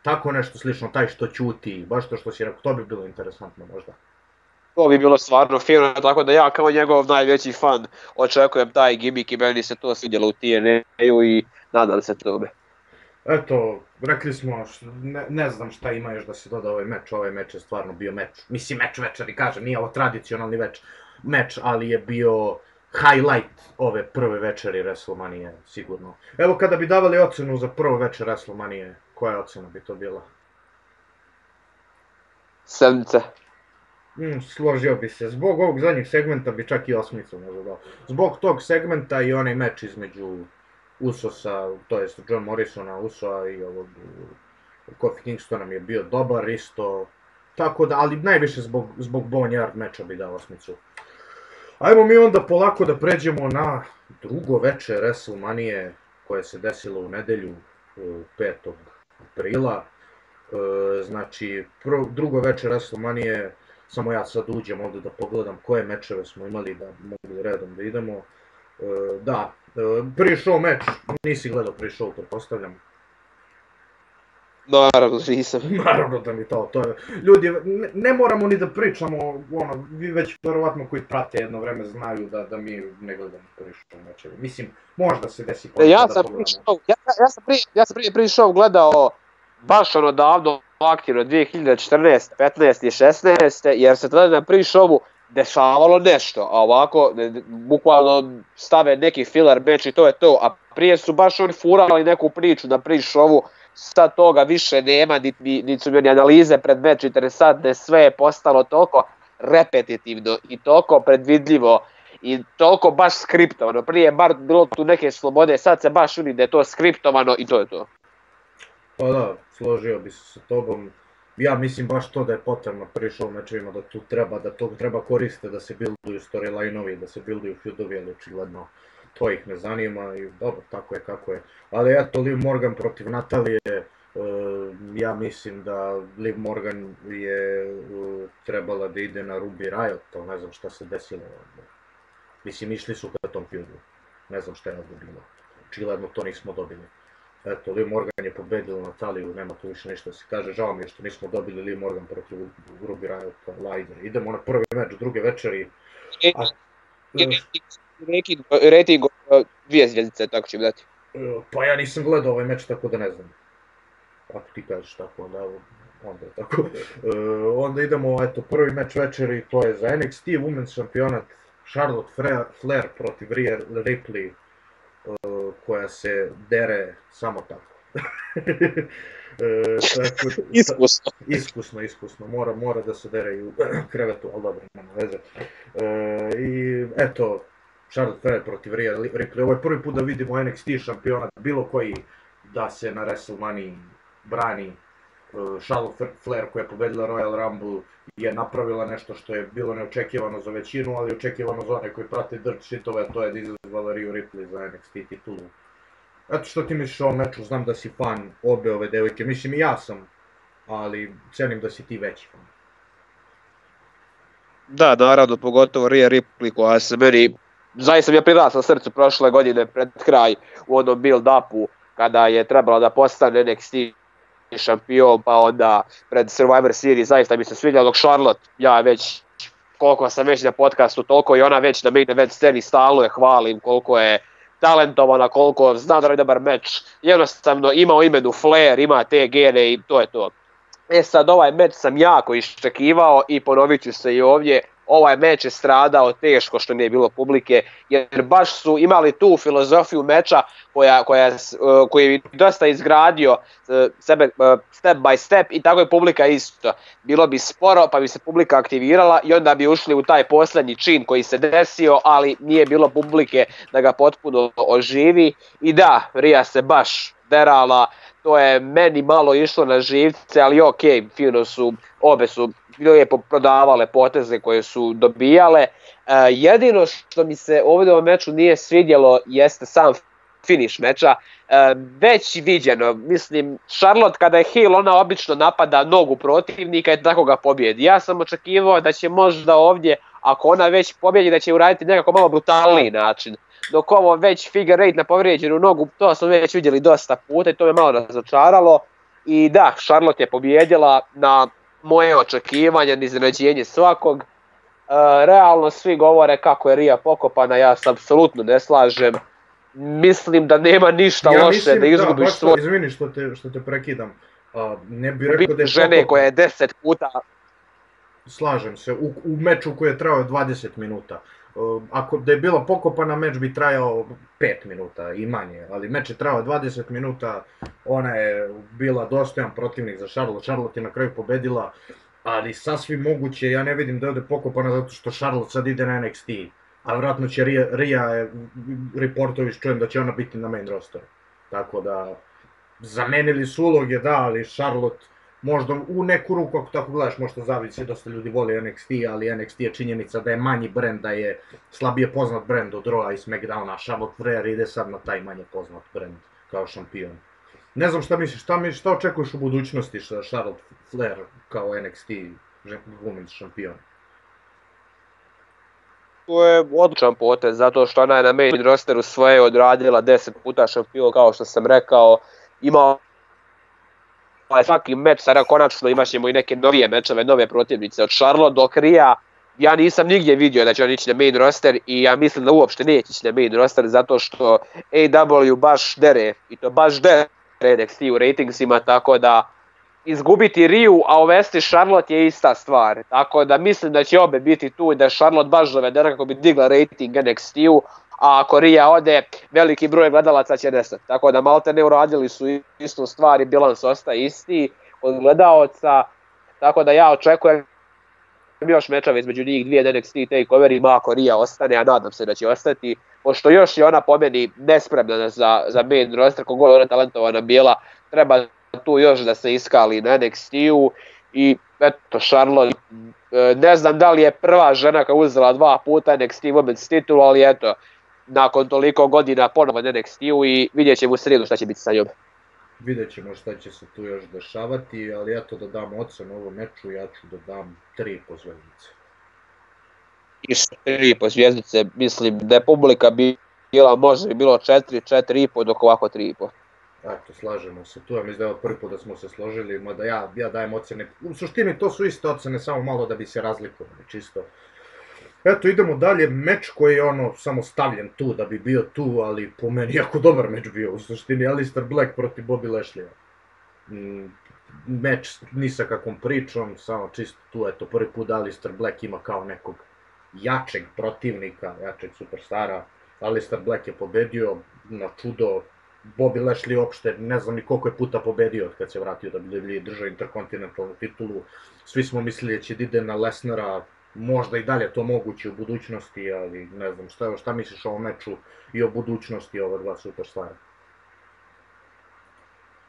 Tako nešto slično, taj što ćuti, baš to što si rekao, to bi bilo interesantno možda. To bi bilo stvarno fino, tako da ja kao njegov najveći fan očekujem taj gimik i meni se to svidjelo u TNA-u i nadam se tome. Eto, rekli smo, ne znam šta ima još da se doda ovaj meč je stvarno bio meč. Mislim, meč večeri, kažem, nije ovo tradicionalni meč, ali je bio highlight ove prve večeri WrestleManije, sigurno. Evo, kada bi davali ocenu za prvu večer WrestleManije, koja ocena bi to bila? 7. Složio bi se. Zbog ovog zadnjeg segmenta bi čak i 8 možda dao. Zbog tog segmenta i onaj meč između Usosa, to jest John Morrisona, Usoa i ovog Kofi Kingstona mi je bio dobar isto. Tako da, ali najviše zbog Boneyard meča bi dao 8. Ajmo mi onda polako da pređemo na drugo večer WrestleManije koje se desilo u nedelju 5. aprila. Znači, drugo večer WrestleManije, samo ja sad uđem ovdje da pogledam koje mečeve smo imali da mogu redom da idemo. Da, prvi show meč, nisi gledao prvi show, pretpostavljam. Naravno, nisam. Naravno da mi to je. Ljudi, ne moramo ni da pričamo, ono, vi već verovatno koji prate jedno vreme znaju da mi ne gledamo prvi show mečeve. Mislim, možda se desi ja sam prvi show gledao baš ono davno aktivno 2014, 15 i 16, jer se tada na prvi showu dešavalo nešto, a ovako bukvalno stave neki filler meč i to je to, a prije su baš oni furali neku priču na prvi showu, sad toga više nema, niti su mi analize pred meč interesantne, sve je postalo toliko repetitivno i toliko predvidljivo i toliko baš skriptovano, prije je bar bilo tu neke slobode, sad se baš vidi da je to skriptovano i to je to. Pa da, složio bi se sa tobom. Ja mislim baš to da je potrebno prvi show mečevima, da to treba koriste, da se builduju storyline-ovi, da se builduju feudovi, ali očigledno to ih ne zanima i dobro, tako je kako je. Ali eto, Liv Morgan protiv Natalije, ja mislim da Liv Morgan je trebala da ide na Ruby Riott, ali ne znam šta se desilo. Mislim, išli su ka tom feudu, ne znam šta je ovdje bilo, očigledno to nismo dobili. Eto, Liv Morgan je pobedila Nataliju, nema tu više ništa da se kaže, žao mi je što nismo dobili Liv Morgan protiv Ruby Riotta, Lider. Idemo na prvi meč druge večeri. Rating 2 zvjezdice, tako će mi dati. Pa ja nisam gledao ovaj meč, tako da ne znam. Ako ti kažeš tako, onda je tako. Onda idemo, eto, prvi meč večeri, to je za NXT Women's šampionat Charlotte Flair protiv Rhea Ripley, koja se dere samo tako. Iskusno, mora da se dere i u krevetu, ali dobro, nema veze. I eto, Charlotte Flair protiv Rhea Ripley, ovo je prvi put da vidimo NXT šampionat, bilo koji da se na WrestleManiji brani. Charlotte Flair koja je pobedila Royal Rumble je napravila nešto što je bilo neočekivano za većinu, ali očekivano za one koji prate dirt shitove, to je da izazvala Rhea Ripley za NXT titulu. Eto, što ti misliš o ovom meču, znam da si fan obe ove devojke, mislim i ja sam, ali cenim da si ti veći fan. Da, naravno, pogotovo Rhea Ripley koja se meni, zaista mi je prirasla srcu prošle godine pred kraj u onom build-upu, kada je trebalo da postane NXT šampion, pa onda pred Survivor Series, zaista mi se svidjelo, dok Charlotte, ja već, koliko sam već na podcastu, toliko i ona već na main event sceni stalno je hvalim, koliko je talentovana, koliko zna da je dobar meč, jednostavno ima u imenu flair, ima te gene i to je to. Sad ovaj meč sam jako iščekivao i ponovit ću se i ovdje, ovaj meč je stradao teško što nije bilo publike, jer baš su imali tu filozofiju meča koji je dosta izgradio sebe step by step i tako je publika isto. Bilo bi sporo pa bi se publika aktivirala i onda bi ušli u taj posljednji čin koji se desio, ali nije bilo publike da ga potpuno oživi. I da, Rhea se baš derala, to je meni malo išlo na živce, ali ok, fino su, obe su lijepo prodavale poteze koje su dobijale. Jedino što mi se ovdje u ovom meču nije svidjelo jeste sam finish meča, već viđeno, mislim, Charlotte kada je heel, ona obično napada nogu protivnika i tako ga pobjedi. Ja sam očekivao da će možda ovdje, ako ona već pobjedi, da će uraditi nekako malo brutalniji način. Dok ovo već figure eight na povrijeđenu nogu, to smo već vidjeli dosta puta i to me malo razočaralo. I da, Charlotte je pobjedila na moje očekivanje, na iznenađenje svakog. Realno svi govore kako je Rhea pokopana, ja se apsolutno ne slažem. Mislim da nema ništa loše da izgubiš svoj... Izvini što te prekidam. Ne bih rekao da je žene pokopana. koja je 10 puta... Slažem se, u meču koji je trajao 20 minuta. Ako da je bila pokopana, meč bi trajao 5 minuta i manje, ali meč je trajao 20 minuta, ona je bila dostojan protivnik za Charlotte, Charlotte je na kraju pobedila, ali sasvim moguće, ja ne vidim da je ovdje pokopana zato što Charlotte sad ide na NXT, a vjerojatno će Rhea, reportovi čujem da će ona biti na main rosteru, tako da zamenili su uloge, da, ali Charlotte možda u neku ruku, ako tako gledaš, možda zavisi, dosta ljudi voli NXT, ali NXT je činjenica da je manji brend, da je slabije poznat brend od Rawa i Smackdowna, Charlotte Flair ide sad na taj manje poznat brend kao šampion. Ne znam šta misliš, šta očekuješ u budućnosti sa Charlotte Flair kao NXT Women's šampion? To je odličan potez, zato što ona je na main rosteru svoje odradila 10 puta šampion, kao što sam rekao, imao svaki meč, sada konačno imat ćemo i neke novije mečeve, nove protivnice od Charlotte do Rhea. Ja nisam nigdje vidio da će on ići na main roster i ja mislim da uopšte neće ići na main roster zato što AEW baš dere, i to baš dere NXT u ratingsima, tako da izgubiti Rheu, a uvesti Charlotte je ista stvar. Tako da mislim da će obe biti tu i da je Charlotte baš dovedena kako bi digla rating NXT-u, a ako Rhea ode, veliki broj gledalaca će nestati. Tako da malte ne uradili su istu stvar i bilans ostaje isti od gledalaca. Tako da ja očekujem još mečave između njih dvije NXT takeoverima ako Rhea ostane, a nadam se da će ostati. Pošto još je ona po meni nespremna za main roster, kogod ona talentovana bila, treba tu još da se iskali na NXT-u. I eto, Charlotte, ne znam da li je prva žena koja uzela 2 puta NXT Women's titul, ali eto, nakon toliko godina ponovo na NXT-u i vidjet ćemo u srijedu šta će biti sa njom. Vidjet ćemo šta će se tu još dešavati, ali eto da dam ocenu ovom meču, ja ću da dam 3,5 zvjezdice. Isto 3,5 zvjezdice, mislim da je publika bila, možda bi bilo 4,5 dok ovako 3,5. Eto, slažemo se tu, ja mislim da je prvi put da smo se složili, mada ja dajem ocene, u suštini to su iste ocene, samo malo da bi se razlikovali, čisto. Eto, idemo dalje, meč koji je samo stavljen tu da bi bio tu, ali po meni jako dobar meč bio, u suštini Aleister Black protiv Bobby Lashley. Meč ni sa kakvom pričom, samo čisto tu, eto, prvi put da Aleister Black ima kao nekog jačeg protivnika, jačeg superstara. Aleister Black je pobedio na čudo, Bobby Lashley uopšte ne znam ni koliko je puta pobedio od kad se vratio da bi držao interkontinentalnu titulu. Svi smo mislili da će ide na Lesnara, možda i dalje to moguće u budućnosti, ali ne znam šta misliš o ovom meču i o budućnosti ova dva superstara?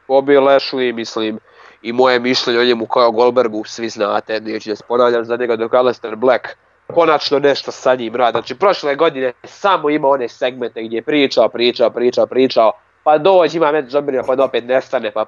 Bobby Lashley, mislim, i moje mišljenje o njemu kao Goldbergu, svi znate, neću da se ponavljam za njega, dok Aleister Black konačno nešto sa njim radi. Znači, prošle godine samo ima one segmente gdje je pričao, pa dođe, ima meč Zombirima, pa opet nestane, pa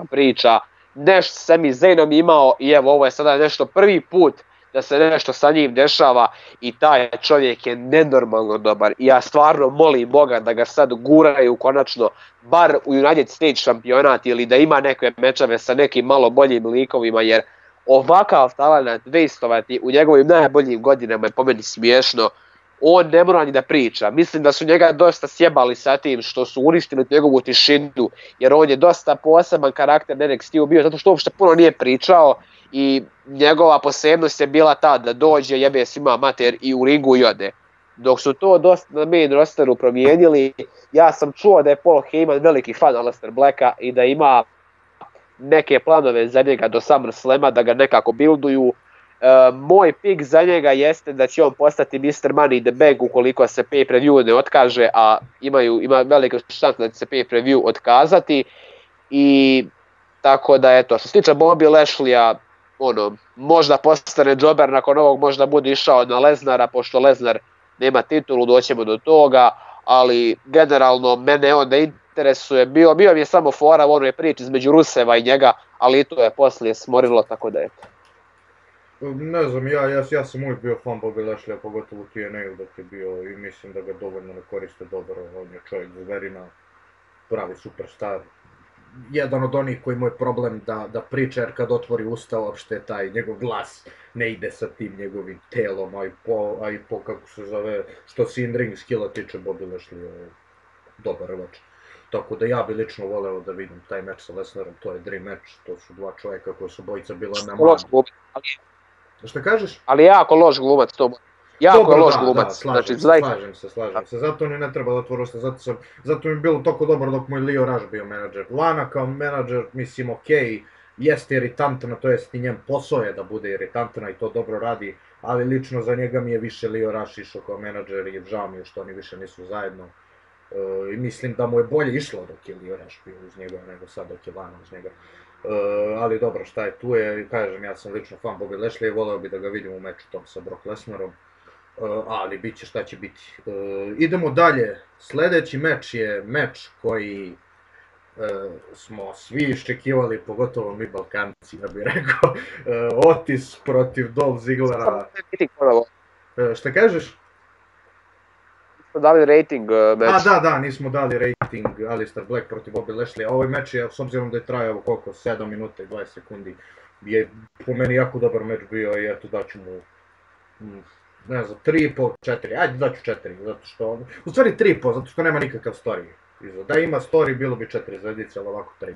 priča. Nešto Sami Zaynom imao i evo, ovo je sada nešto prvi put da se nešto sa njim dešava i taj čovjek je nenormalno dobar i ja stvarno molim Boga da ga sad guraju konačno bar u United States šampionat ili da ima neke mečeve sa nekim malo boljim likovima jer ovakav talent wastovati u njegovim najboljim godinama je po meni smiješno. On ne mora ni da priča. Mislim da su njega dosta sjebali sa tim što su uništili njegovu tišinu, jer on je dosta poseban karakter na NXT-u bio, zato što uopšte puno nije pričao i njegova posebnost je bila ta da dođe, jebe svima mater i u ringu i ode. Dok su to dosta na main rosteru promijenili, ja sam čuo da je Paul Heyman veliki fan Aleister Blacka i da ima neke planove za njega do SummerSlama, da ga nekako builduju. Moj pik za jeste da će on postati Mr. Money in the Bank ukoliko se pay-per-view ne otkaže, a ima velike šanse da će se pay-per-view otkazati. I tako da eto, što se tiče Bobby Lashley-a, možda postane džober nakon ovog, možda bude išao na Lesnara, pošto Lesnar nema titulu, doćemo do toga, ali generalno mene on ne interesuje, bio mi je samo fora u onoj priči između Ruseva i njega, ali i to je poslije smorilo, tako da eto. Ne znam, ja sam uvijek bio fan Bobby Lashley, pogotovo TNA dok je bio i mislim da ga dovoljno ne koriste dobro, on je čovjek zverina, pravi superstar. Jedan od onih koji mu je problem da priča, jer kad otvori usta uopšte taj njegov glas ne ide sa tim njegovim telom, a i po kako se zove, što se in-ring skilla tiče, Bobby Lashley je dobar rvač. Tako da ja bi lično voleo da vidim taj meč sa Lesnarom, to je dream match, to su dva čovjeka koji su bojica bila na manu. Šta kažeš? Ali jako loš glumac to. Jako loš glumac. Slažem se. Zato ni ne treba da otvori usta, zato mi je bilo toliko dobro dok mu je Lio Rush bio menadžer. Lana kao menadžer, mislim, okej, jeste iritantna, to jest i njen posao je da bude iritantna i to dobro radi, ali lično za njega mi je više Lio Rush išao kao menadžer i žao mi je što oni više nisu zajedno. I mislim da mu je bolje išlo dok je Lio Rush bio uz njega nego sad dok je Lana uz njega. Ali dobro, šta je tu je, kažem, ja sam lično fan Bobby Lashley i voleo bi da ga vidim u meču tom sa Brock Lesnarom, ali bit će šta će biti. Idemo dalje, sljedeći meč je meč koji smo svi iščekivali, pogotovo mi Balkanci, ja bih rekao, Otis protiv Dolph Ziglera. Šta kažeš? Nismo dali rating meč. Da, nismo dali rating Aleister Black protiv Bobby Lashley. Ovaj meč je, s obzirom da je trajao koliko, 7 minuta i 20 sekundi, je po meni jako dobar meč bio i eto daću mu, ne znam, 3,5, 4, ajde daću 4, zato što, u stvari 3,5, zato što nema nikakav story. Da ima story bilo bi 4 zvezdice, ali ovako 3,5.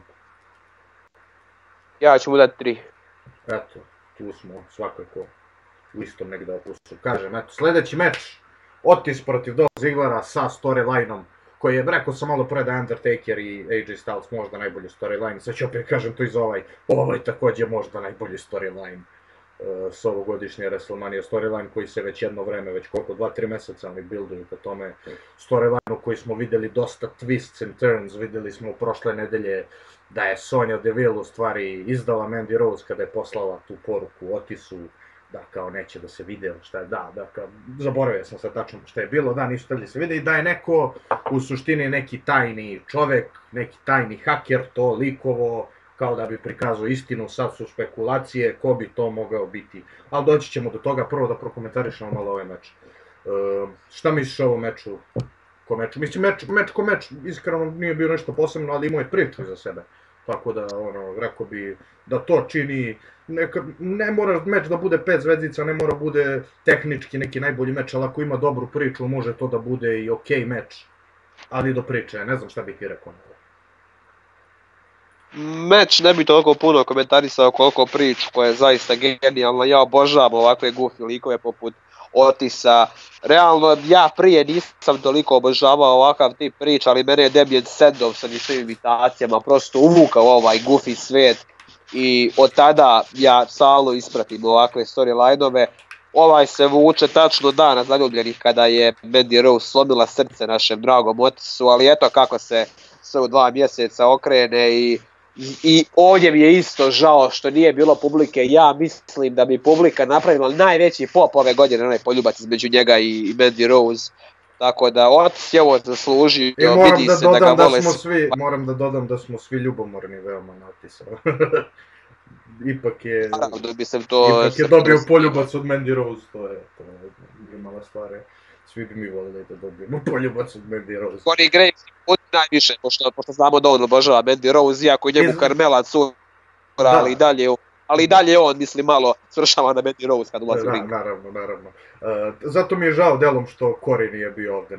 Ja ću mu dati 3. Eto, tu smo svakako u istom negdje opustu. Kažem, eto, sljedeći meč. Otis protiv Dolph Ziglera sa storylineom koji je, rekao sam malo pre da Undertaker i AJ Styles možda najbolji storyline, sad ću opet kažem to i za ovaj također možda najbolji storyline s ovogodišnje WrestleMania storyline koji se već jedno vreme, već koliko, 2-3 mjeseca oni builduju ka tome storyline-u koji smo vidjeli dosta twists and turns, vidjeli smo prošle nedelje da je Sonya Deville u stvari izdala Mandy Rose kada je poslala tu poruku Otisu da kao neće da se vide, šta je, da kao, zaboravio sam sad tačno šta je bilo, da nisu htjeli da se vide i da je neko, u suštini neki tajni čovjek, neki tajni haker to likovo, kao da bi prikazao istinu, sad su spekulacije, ko bi to mogao biti, ali doći ćemo do toga, prvo da prokomentarišemo malo ovaj meč. Šta misliš o ovom meču? Mislim, meč ko meč, iskreno nije bio nešto posebno, ali imao je priču za sebe. Tako da, rekao bi da to čini, ne mora meč da bude 5 zvezdica, ne mora bude tehnički neki najbolji meč, ali ako ima dobru priču, može to da bude i okej meč, ali do priče, ne znam šta bih ti rekao. Meč ne bi toliko puno komentarisao koliko priču koja je zaista genijalna, ja obožavam ovakve goofy likove poput Otisa. Realno, ja prije nisam toliko obožavao ovakav tip priča, ali mene je Damien Sandow sa svim imitacijama prosto uvukao ovaj goofy svijet i od tada ja stalno ispratim ovakve storyline-ove. Ovaj se vuče tačno dana zaljubljenih kada je Mandy Rose slomila srce našem dragom Otisu, ali eto kako se sve u 2 mjeseca okrene i ovdje mi je isto žao što nije bilo publike. Ja mislim da bi publika napravila najveći pop ove godine, onaj poljubac između njega i Mandy Rose. Tako da Otis je ovo zaslužio, vidi se da ga vole svi. Moram da dodam da smo svi ljubomorni veoma na Otisa. ipak je... Naravno, mislim to... Ipak je dobio poljubac od Mandy Rose, to je mala stvar. Svi bi mi volili da dobijemo poljubac od Mandy Rose. Corey Graves od najviše, pošto znamo da on obožava Mandy Rose, iako njemu Carmela cura, ali i dalje on, misli, malo svršava na Mandy Rose kad ulazi u ring. Naravno. Zato mi je žao delom što Corey nije bio ovde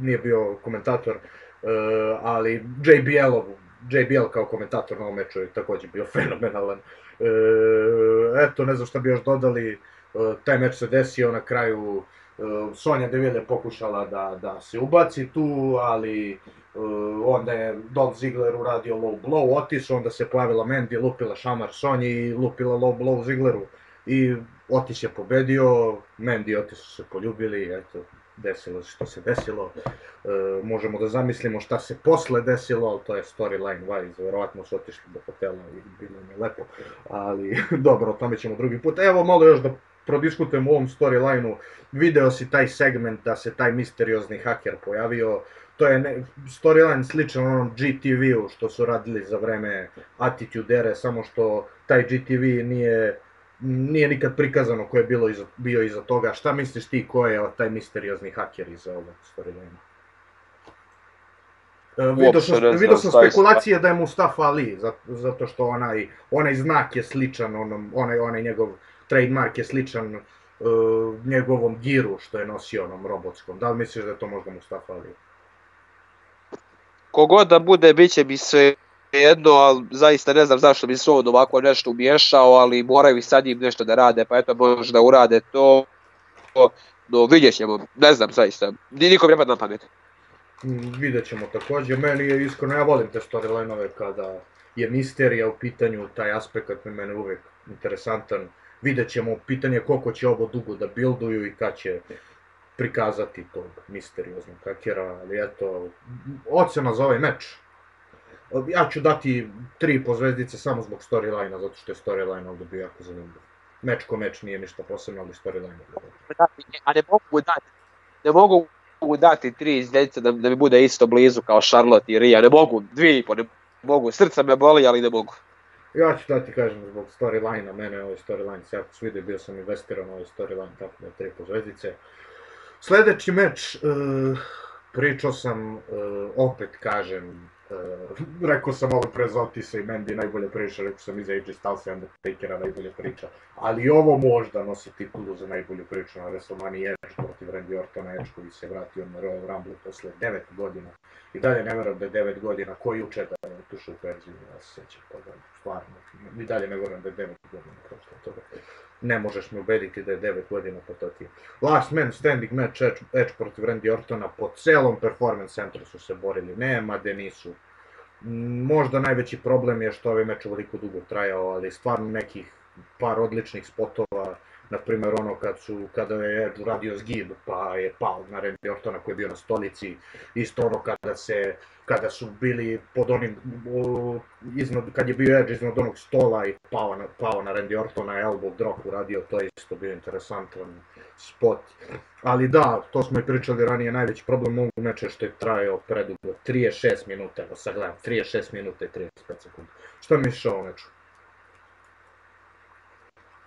nije bio komentator, ali JBL kao komentator na ovom meču je također bio fenomenalan. Eto, ne znam šta bi još dodali, taj meč se desio na kraju, Sonya Deville je pokušala da se ubaci tu, ali onda je Dolph Ziggler uradio low blow Otis, onda se pojavila Mandy, lupila šamar Sonyi i lupila low blow Ziggleru i Otis je pobedio, Mandy i Otis su se poljubili, eto, desilo se što se desilo. Možemo da zamislimo šta se posle desilo, ali to je storyline wise, verovatno su otišli do hotela i bilo mi lepo, ali dobro, o tome ćemo drugi put. Evo malo još da prodiskutujemo u ovom storyline-u, video si taj segment da se taj misteriozni haker pojavio, to je storyline sličan onom GTV-u što su radili za vreme Attitude Era, samo što taj GTV nije nikad prikazano ko je bio iza toga. Šta misliš ti ko je taj misteriozni haker iza ovog storyline-a? Vidio sam spekulacije da je Mustafa Ali, zato što onaj znak je sličan, onaj njegov trademark je sličan njegovom giru što je nosio onom robotskom. Da li misliš da je to možda Mustafa Ali? Kogod da bude, bit će mi sve jedno, ali zaista ne znam zašto bi se on ovako nešto umiješao, ali moraju i sad im nešto da rade, pa eto možda urade to, no vidjet ćemo, ne znam zaista, nikom ne pada na pamet. Vidjet ćemo također, meni je iskreno, ja volim te storyline-ove kada je misterija u pitanju, taj aspekt mi mene uvijek interesantan. Vidjet ćemo, pitanje koliko će ovo dugo da builduju i kad će prikazati tog misterioznog hakera, ali eto, ocena za ovaj meč. Ja ću dati 3 po zvezdice samo zbog storyline-a, zato što je storyline ovdje bio jako zanimljiv. Meč ko meč nije ništa posebno, ali storyline je bio. A ne mogu dati 3 zvezdice da mi bude isto blizu kao Charlotte i Rhea, ne mogu, 2,5, ne mogu, srca me boli, ali ne mogu. Ja ću dati, kažem, zbog storyline-a, mene ovaj storyline se jako svidio, bio sam investiran u ovaj storyline, tako da je 3 po zvezdice. Sljedeći meč, pričao sam, opet kažem, rekao sam ovo pre za Otisa i Mandy najbolje priča, rekao sam iza AJ Stylesa i Undertakera najbolje priča, ali ovo možda nosi titulu za najbolju priču na WrestleMania, Edge protiv Randy Ortona, Edge koji se vratio na Royal Rumble posle 9 godina. I dalje ne verujem da je 9 godina, ko juče da je tušao perziju, ja se sjećam toga, stvarno. I dalje ne verujem da je 9 godina prošlo toga. Ne možeš me ubediti da je 9 godina, pa to ti je. Last man standing match, Edge protiv Randy Ortona, po celom performance centru su se borili, nema gde nisu. Možda najveći problem je što ovaj meč ovoliko dugo trajao, ali stvarno nekih par odličnih spotova, na primjer ono kada je Edge uradio zgib pa je pao na Randy Ortona koji je bio na stolici, isto ono kada su bili pod onim, kad je bio Edge iznad onog stola i pao na Randy Ortona, elbow drop uradio, to je isto bio interesantan spot. Ali da, to smo i pričali ranije, najveći problem ovog meča što je trajao predugo, 36 minuta, evo sad gledam, 36 minuta i 35 sekundi. Šta misliš o ovom meču?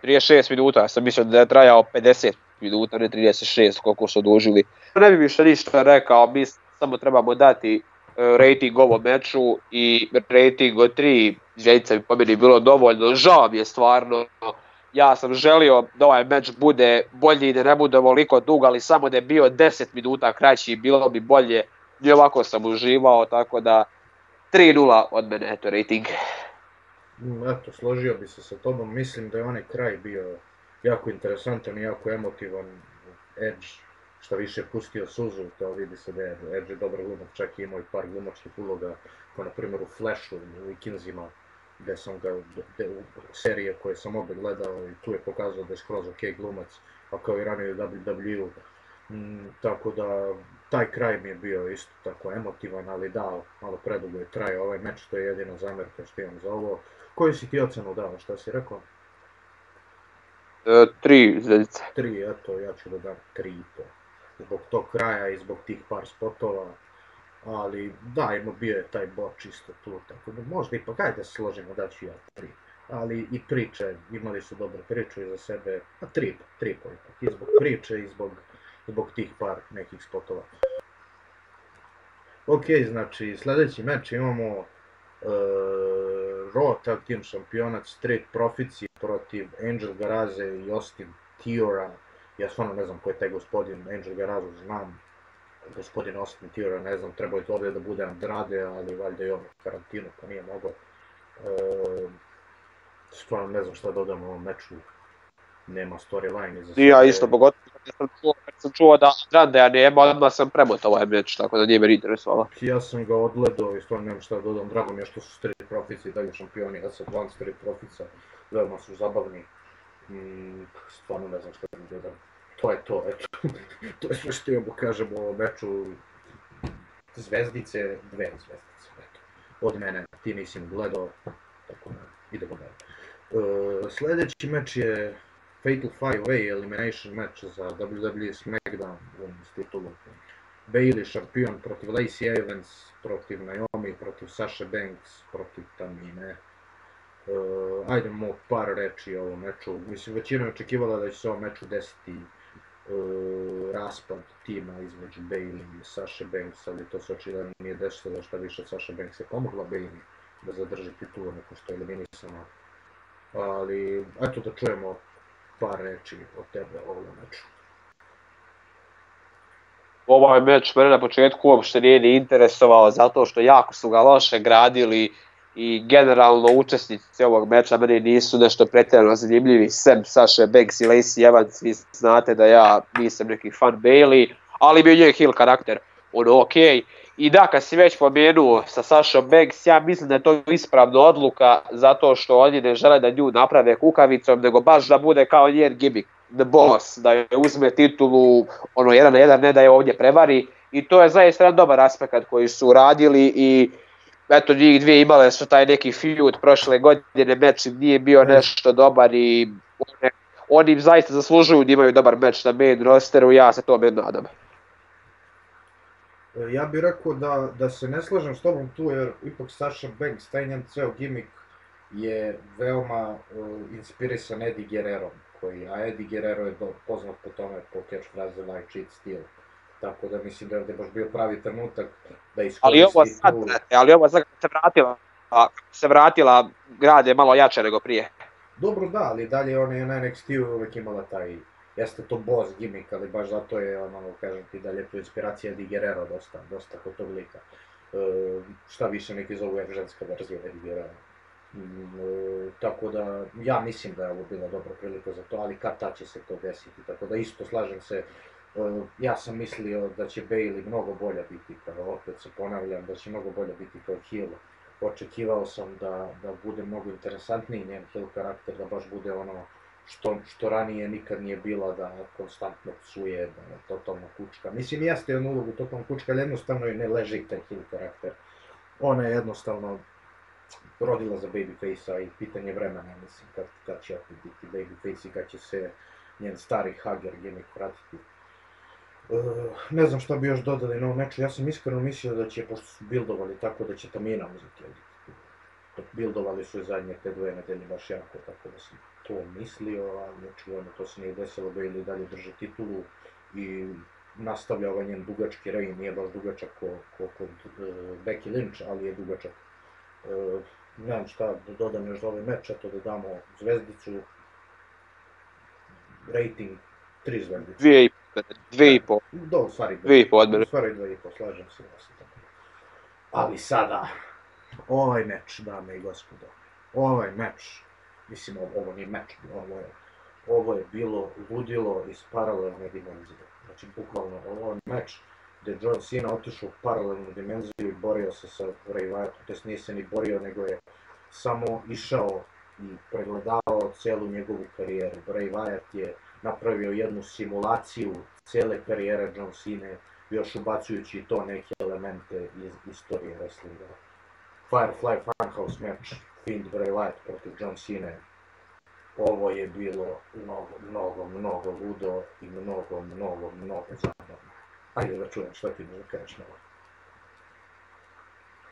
36 minuta, ja sam mislio da je trajao 50 minuta, ne 36 koliko su odužili. Ne bi više ništa rekao, mi samo trebamo dati rating ovom meču i rating od 3 zvjezdice bi po meni bilo dovoljno. Žao mi je stvarno, ja sam želio da ovaj meč bude bolji i da ne bude ovoliko dug, ali samo da je bio 10 minuta kraći bilo bi bolje. I ovako sam uživao, tako da 3-0 od mene, eto rating. Eto, složio bi se sa tobom, mislim da je onaj kraj bio jako interesantan i jako emotivan. Edge što više pustio suzu, to vidi se da je Edge dobar glumac, čak i imao i par glumačkih uloga, kao na primjer u Flashu, u Vikingsima, gdje sam ga, serije koje sam opet gledao i tu je pokazao da je skroz ok glumac, a kao i ranije u WWE-u. Tako da, taj kraj mi je bio isto tako emotivan, ali da, malo predugo je trajao ovaj meč, to je jedina zamjerka što imam za ovo. Koju si ti ocenu dao, šta si rekao? 3 zvjezdice. 3, eto, ja ću da dam 3,5. Zbog tog kraja i zbog tih par spotova. Ali da, bio je taj bot čisto tu, tako da možda ipak, ajde da se složimo da ću ja 3. Ali i priče, imali su dobre priče iza sebe, a 3 ipak, i zbog priče i zbog tih par nekih spotova. Ok, znači sljedeći meč imamo Raw Tag Team šampionat Street Profits protiv Angel Garza i Austin Theory. Ja stvarno ne znam ko je taj gospodin, Angel Garza znam, gospodin Austin Theory ne znam, trebao je ovdje da bude Andrade, ali valjda je on u karantinu pa nije mogao. Stvarno ne znam šta dodam u ovom meču, nema storyline iza sebe. Ja isto, pogotovo kad sam čuo da Andrade nema, odmah sam premotao ovaj meč, tako da nije me interesovalo. Ja sam ga odgledao i stvarno nemam šta da dodam, drago mi je što su Street Profits i dalje šampioni, ja sam van Street Profitsa, veoma su zabavni, stvarno ne znam šta da dodam. To je to, eto, to je sve što imamo kažemo o meču, zvezdice, 2 zvezdice, eto, od mene, ti nisam gledao, tako da idemo dalje. Sljedeći meč je Fatal 5-Way Elimination match za WWE SmackDown Women's titulu. Bayley šampion protiv Lacey Evans, protiv Naomi, protiv Sasha Banks, protiv Tamine. Ajdemo par reči o ovom meču. Mislim, većina je očekivala da će se ovom meču desiti raspad tima između Bayley i Sasha Banks, ali to se očigledno nije desilo, šta više Sasha Banks je pomogla Bayley da zadrži titulu neko što je eliminisano. Ali, eto da čujemo par reči od tebe o ovom meču. Ovaj meč mene na početku uopšte nije ni interesovao zato što jako su ga loše gradili i generalno učesnici ovog meča meni nisu nešto pretjerano zanimljivi, sem Sasha Banks i Lacey Evans, vi znate da ja nisam neki fan Bayley, ali mi je njen heel karakter, ono okej. I da, kad si već pomenuo sa Sasha Banks, ja mislim da je to ispravna odluka zato što oni ne žele da nju naprave kukavicom, nego baš da bude kao njen gimmick, the boss, da je uzme titulu ono 1 na 1, ne da je ovdje prevari. I to je zaista jedan dobar aspekt koji su radili i eto njih dvije imale su taj neki feud prošle godine, meč im nije bio nešto dobar i oni zaista zaslužuju da imaju dobar meč na main rosteru, ja se tome nadam. Ja bih rekao da se ne slažem s tobom tu, jer ipak Sasha Banks, taj njen ceo gimmick je veoma inspirisan Eddie Guerrerom, a Eddie Guerrero je poznat po tome po catchphrase like cheat steal. Tako da mislim da je ovdje baš bio pravi trenutak da iskoristi tu. Ali ovo sad se vratila, grad je malo jače nego prije. Dobro da, ali dalje ona je na NXT-u uvijek imala taj, jeste to boss gimmick, ali baš zato je ono, kažem ti, dalje tu inspiracija Eddie Guerrero dosta kod tog lika. Šta više neki zovu je ženska verzija Eddie Guerrero. Tako da, ja mislim da je ovo bila dobra prilika za to, ali kad će se to desiti, tako da isto slažem se. Ja sam mislio da će Bayley mnogo bolja biti, kao opet se ponavljam, da će mnogo bolja biti kao heel. Očekivao sam da bude mnogo interesantniji njen heel karakter, da baš bude ono što ranije nikad nije bila, da konstantno psuje, da je totalno kučka. Mislim, jeste jednu ulogu totalno kučka, ali jednostavno joj ne leži taj heel karakter. Ona je jednostavno rodila za babyface-a i pitanje vremena, mislim, kad će opet biti babyface i kad će se njen stari Hager gimmick vratiti. Ne znam šta bi još dodali na ovom meču, ja sam iskreno mislio da će, pošto su buildovali tako, da će Tamina uzeti. Buildovali su i zadnje te 2 nedelje baš jako, tako da sam to mislio, ali očigledno to se nije desilo, Bayley dalje drži titulu i nastavlja ovaj njen dugački reign, nije baš dugačak kod Becky Lynch, ali je dugačak. Nemam šta da dodam još za ovaj meč, eto da damo zvezdicu, rating 3 zvezdice. 2,5. Da, u stvari 2,5 od mene. U stvari 2,5, slažem se. Ali sada, ovaj meč, dame i gospodo, ovaj meč, mislim ovo nije meč, ovo je bilo ludilo iz paralelne dimenzije. Znači, bukvalno, ovo je meč gdje je John Cena otišao u paralelnu dimenziju i borio se sa Bray Wyattom, tj. nije se ni borio, nego je samo išao i pregledavao celu njegovu karijeru. Bray Wyatt je napravio jednu simulaciju cijele karijere John Cena, još ubacujući to neke elemente iz istorije wrestlinga. Firefly Funhouse match, Fiend Bray Wyatt protiv John Cena. Ovo je bilo mnogo ludo i mnogo zabavno. Ajde da čujem šta ti možda kažeš na ovo.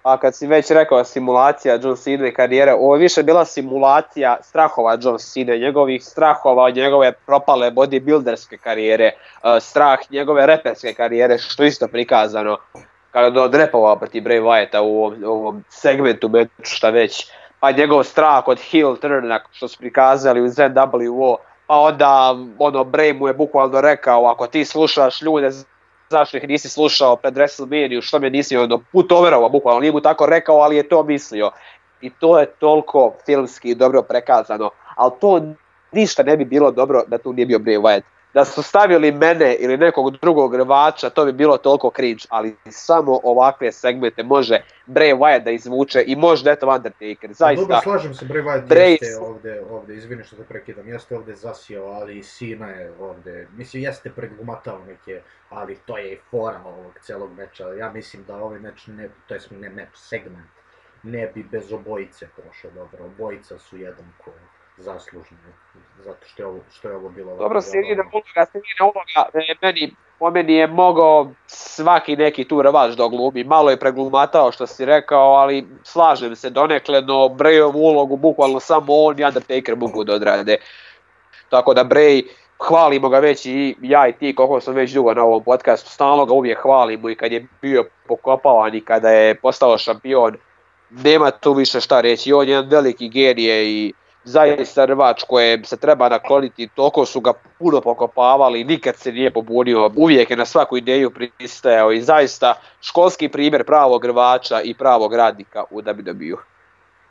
A kad si već rekao simulacija John Cena karijere, ovo je više bila simulacija strahova John Cena, njegovih strahova od njegove propale bodybuilderske karijere, strah njegove reperske karijere, što isto prikazano kada je odrepovao protiv Bray Wyetta u ovom segmentu meču šta već, pa njegov strah od heel turna što su prikazali uz NWO, pa onda Bray mu je bukvalno rekao ako ti slušaš ljude zašto ih nisi slušao pred WrestleMania, što me nisi putoverovao, bukvalno nije mu tako rekao, ali je to mislio. I to je toliko filmski dobro prekazano, ali to ništa ne bi bilo dobro da tu nije bio Bray Wyatt. Da su stavili mene ili nekog drugog rvača, to bi bilo toliko cringe, ali samo ovakve segmente može Bray Wyatt da izvuče i možda eto Undertaker. Zaista. Dobro, slažem se, Bray Wyatt jeste ovdje, izvini što te prekidam, jeste ovdje zasijao, ali Cena je ovdje, mislim jeste preglumatao neke, ali to je i fora ovog celog meča. Ja mislim da ovaj meč, ne meč, segment, ne bi bez obojice prošao dobro, obojica su jedan ko zaslužni, zato što je ovo bilo... Dobro, Sirina uloga, po meni je mogao svaki neki tu rvač da glumi, malo je preglumatao što si rekao, ali slažem se donekle, no Brayovu ulogu bukvalno samo on i Undertaker mogu da odrade. Tako da Bray, hvalimo ga već i ja i ti, koliko sam već dugo na ovom podcastu, stalno ga uvijek hvalimo i kad je bio pokopavan i kada je postao šampion, nema tu više šta reći, on je jedan veliki genije i zaista rvač koje se treba nakloniti, toliko su ga puno pokopavali, nikad se nije pobunio, uvijek je na svaku ideju pristajao i zaista školski primjer pravog rvača i pravog radnika u WWE-u.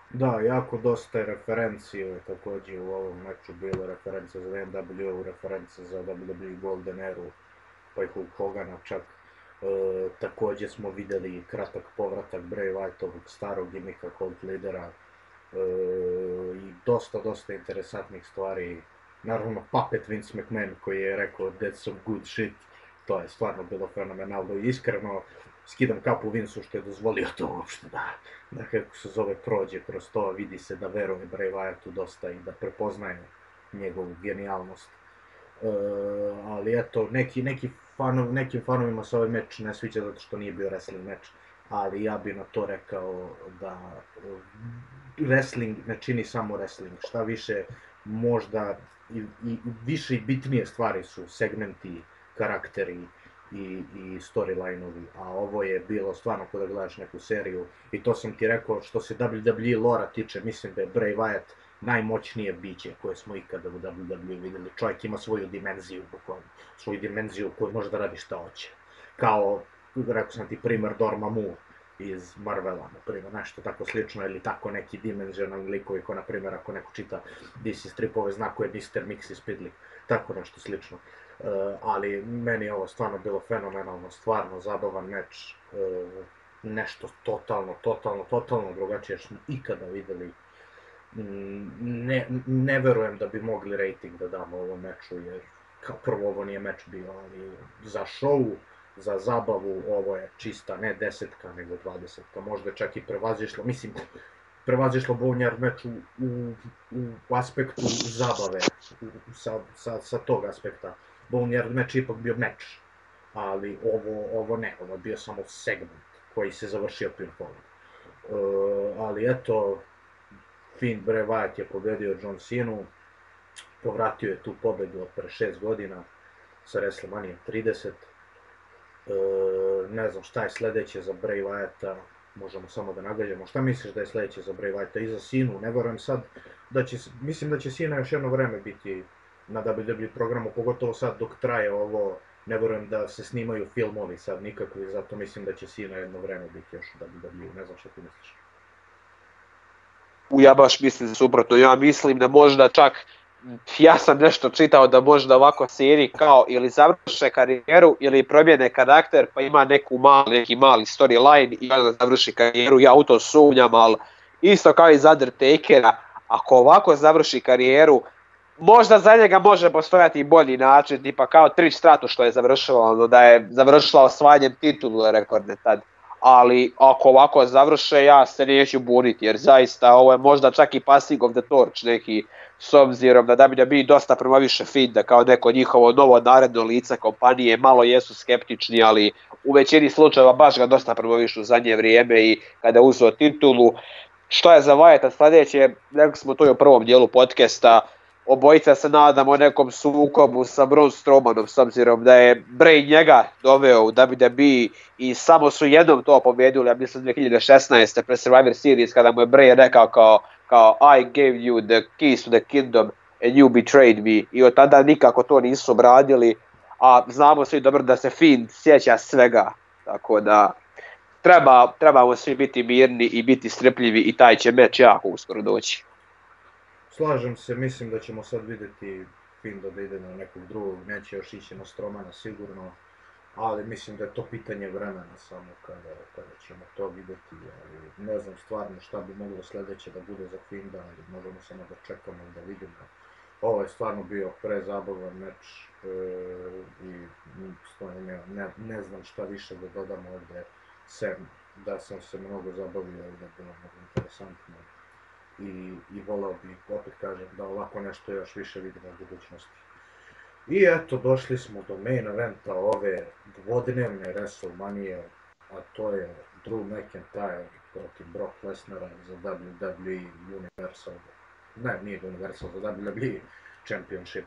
Da, jako dosta je referencije također u ovom meču, bilo reference za NWO, reference za WWE Golden Era, pa i Hulk Hogana čak. Također smo vidjeli kratak povratak Bray Wyattovog starog gimika Cult Leadera, i dosta interesantnih stvari. Naravno Puppet Vince McMahon koji je rekao that's some good shit, to je stvarno bilo fenomenalno i iskreno skidam kapu Vince-u što je dozvolio to uopšte da kako se zove prođe kroz to, vidi se da veruje Bray Wyattu dosta i da prepoznaje njegovu genijalnost. Ali eto, nekim fanovima se ovaj meč ne sviđa zato što nije bio wrestling meč, ali ja bi na to rekao da wrestling ne čini samo wrestling, šta više možda i više i bitnije stvari su segmenti, karakteri i storyline-ovi, a ovo je bilo stvarno kada gledaš neku seriju i to sam ti rekao što se WWE lora tiče, mislim da je Bray Wyatt najmoćnije biće koje smo ikada u WWE vidjeli. Čovjek ima svoju dimenziju, bukvalno, svoju dimenziju koju može da radi šta hoće. Kao, rekao sam ti primjer Dormammu iz Marvela, na primjer, nešto tako slično, ili tako neki dimenzionalni likovi, ko na primjer ako neko čita DC stripove znakuje Mr. Mixi Spidley, tako nešto slično. Ali meni je ovo stvarno bilo fenomenalno, stvarno zabavan meč, nešto totalno drugačije što smo ikada vidjeli. Ne verujem da bi mogli rating da damo ovom meču, jer kao prvo ovo nije meč bio, ali za show, za zabavu ovo je čista, ne 10-ka, nego 20-ka, možda čak i prevazišlo, mislim, prevazišlo Boneyard meč u aspektu zabave, sa tog aspekta. Boneyard meč je ipak bio meč, ali ovo ne, ovo je bio samo segment koji se završio pinfallom. Ali eto, Finn Bray Wyatt je pobedio John Cenu, povratio je tu pobedu od pre 6 godina sa WrestleMania 30. Ne znam šta je sljedeće za Bray Wyatta, možemo samo da nagađamo. Šta misliš da je sljedeće za Bray Wyatta i za Cenu? Ne verujem sad da će, mislim da će Cena još jedno vreme biti na WWE programu, pogotovo sad dok traje ovo, ne verujem da se snimaju filmovi sad nikakvi, zato mislim da će Cena jedno vreme biti još u WWE, ne znam šta ti misliš. Ja baš mislim suprotno, ja mislim da možda čak, ja sam nešto čitao da možda ovako seriji kao ili završe karijeru ili promijene karakter pa ima neki mali storyline i onda završi karijeru, ja u to sumnjam, ali isto kao i za Undertakera, ako ovako završi karijeru, možda za njega može postojati i bolji način, tipa kao Trish Stratus što je završila, da je završila osvajanjem titulu rekordne tad. ali ako ovako završe ja se neću buniti jer zaista ovo je možda čak i passing of the torch neki s obzirom da WWE dosta promoviše Finda kao neko njihovo novo naredno lice kompanije, malo jesu skeptični ali u većini slučajeva baš ga dosta promovišu u zadnje vrijeme i kada je uzeo titulu. Što je za Wyatta sljedeće, rekli smo to i u prvom dijelu podcasta, obojica se nadamo nekom sukobu sa Braun Strowmanom s obzirom da je Bray njega doveo u WWE i samo su jednom to pobjedili, ja mislim 2016. pre Survivor Series kada mu je Bray rekao kao I gave you the keys to the kingdom and you betrayed me i od tada nikako to nisu obradili, a znamo svi dobro da se Finn sjeća svega, tako da trebamo svi biti mirni i biti strpljivi i taj će meč jako uskoro doći. Slažem se, mislim da ćemo sad vidjeti Finda da ide na nekog drugog, neće još ići na Strowmana sigurno, ali mislim da je to pitanje vremena samo kada ćemo to vidjeti, ali ne znam stvarno šta bi moglo sljedeće da bude za Finda, ali možemo samo da čekamo da vidimo. Ovo je stvarno bio prezabavan meč i stvarno ne znam šta više da dodam ovdje, sem da sam se mnogo zabavio i da je bilo mnogo interesantno. I volao bih, opet kažem, da ovako nešto još više vidimo u budućnosti. I eto, došli smo do main eventa ove dvodnevne WrestleManije, a to je Drew McIntyre protiv Brock Lesnara za WWE Universal, nije Universal, za WWE Championship.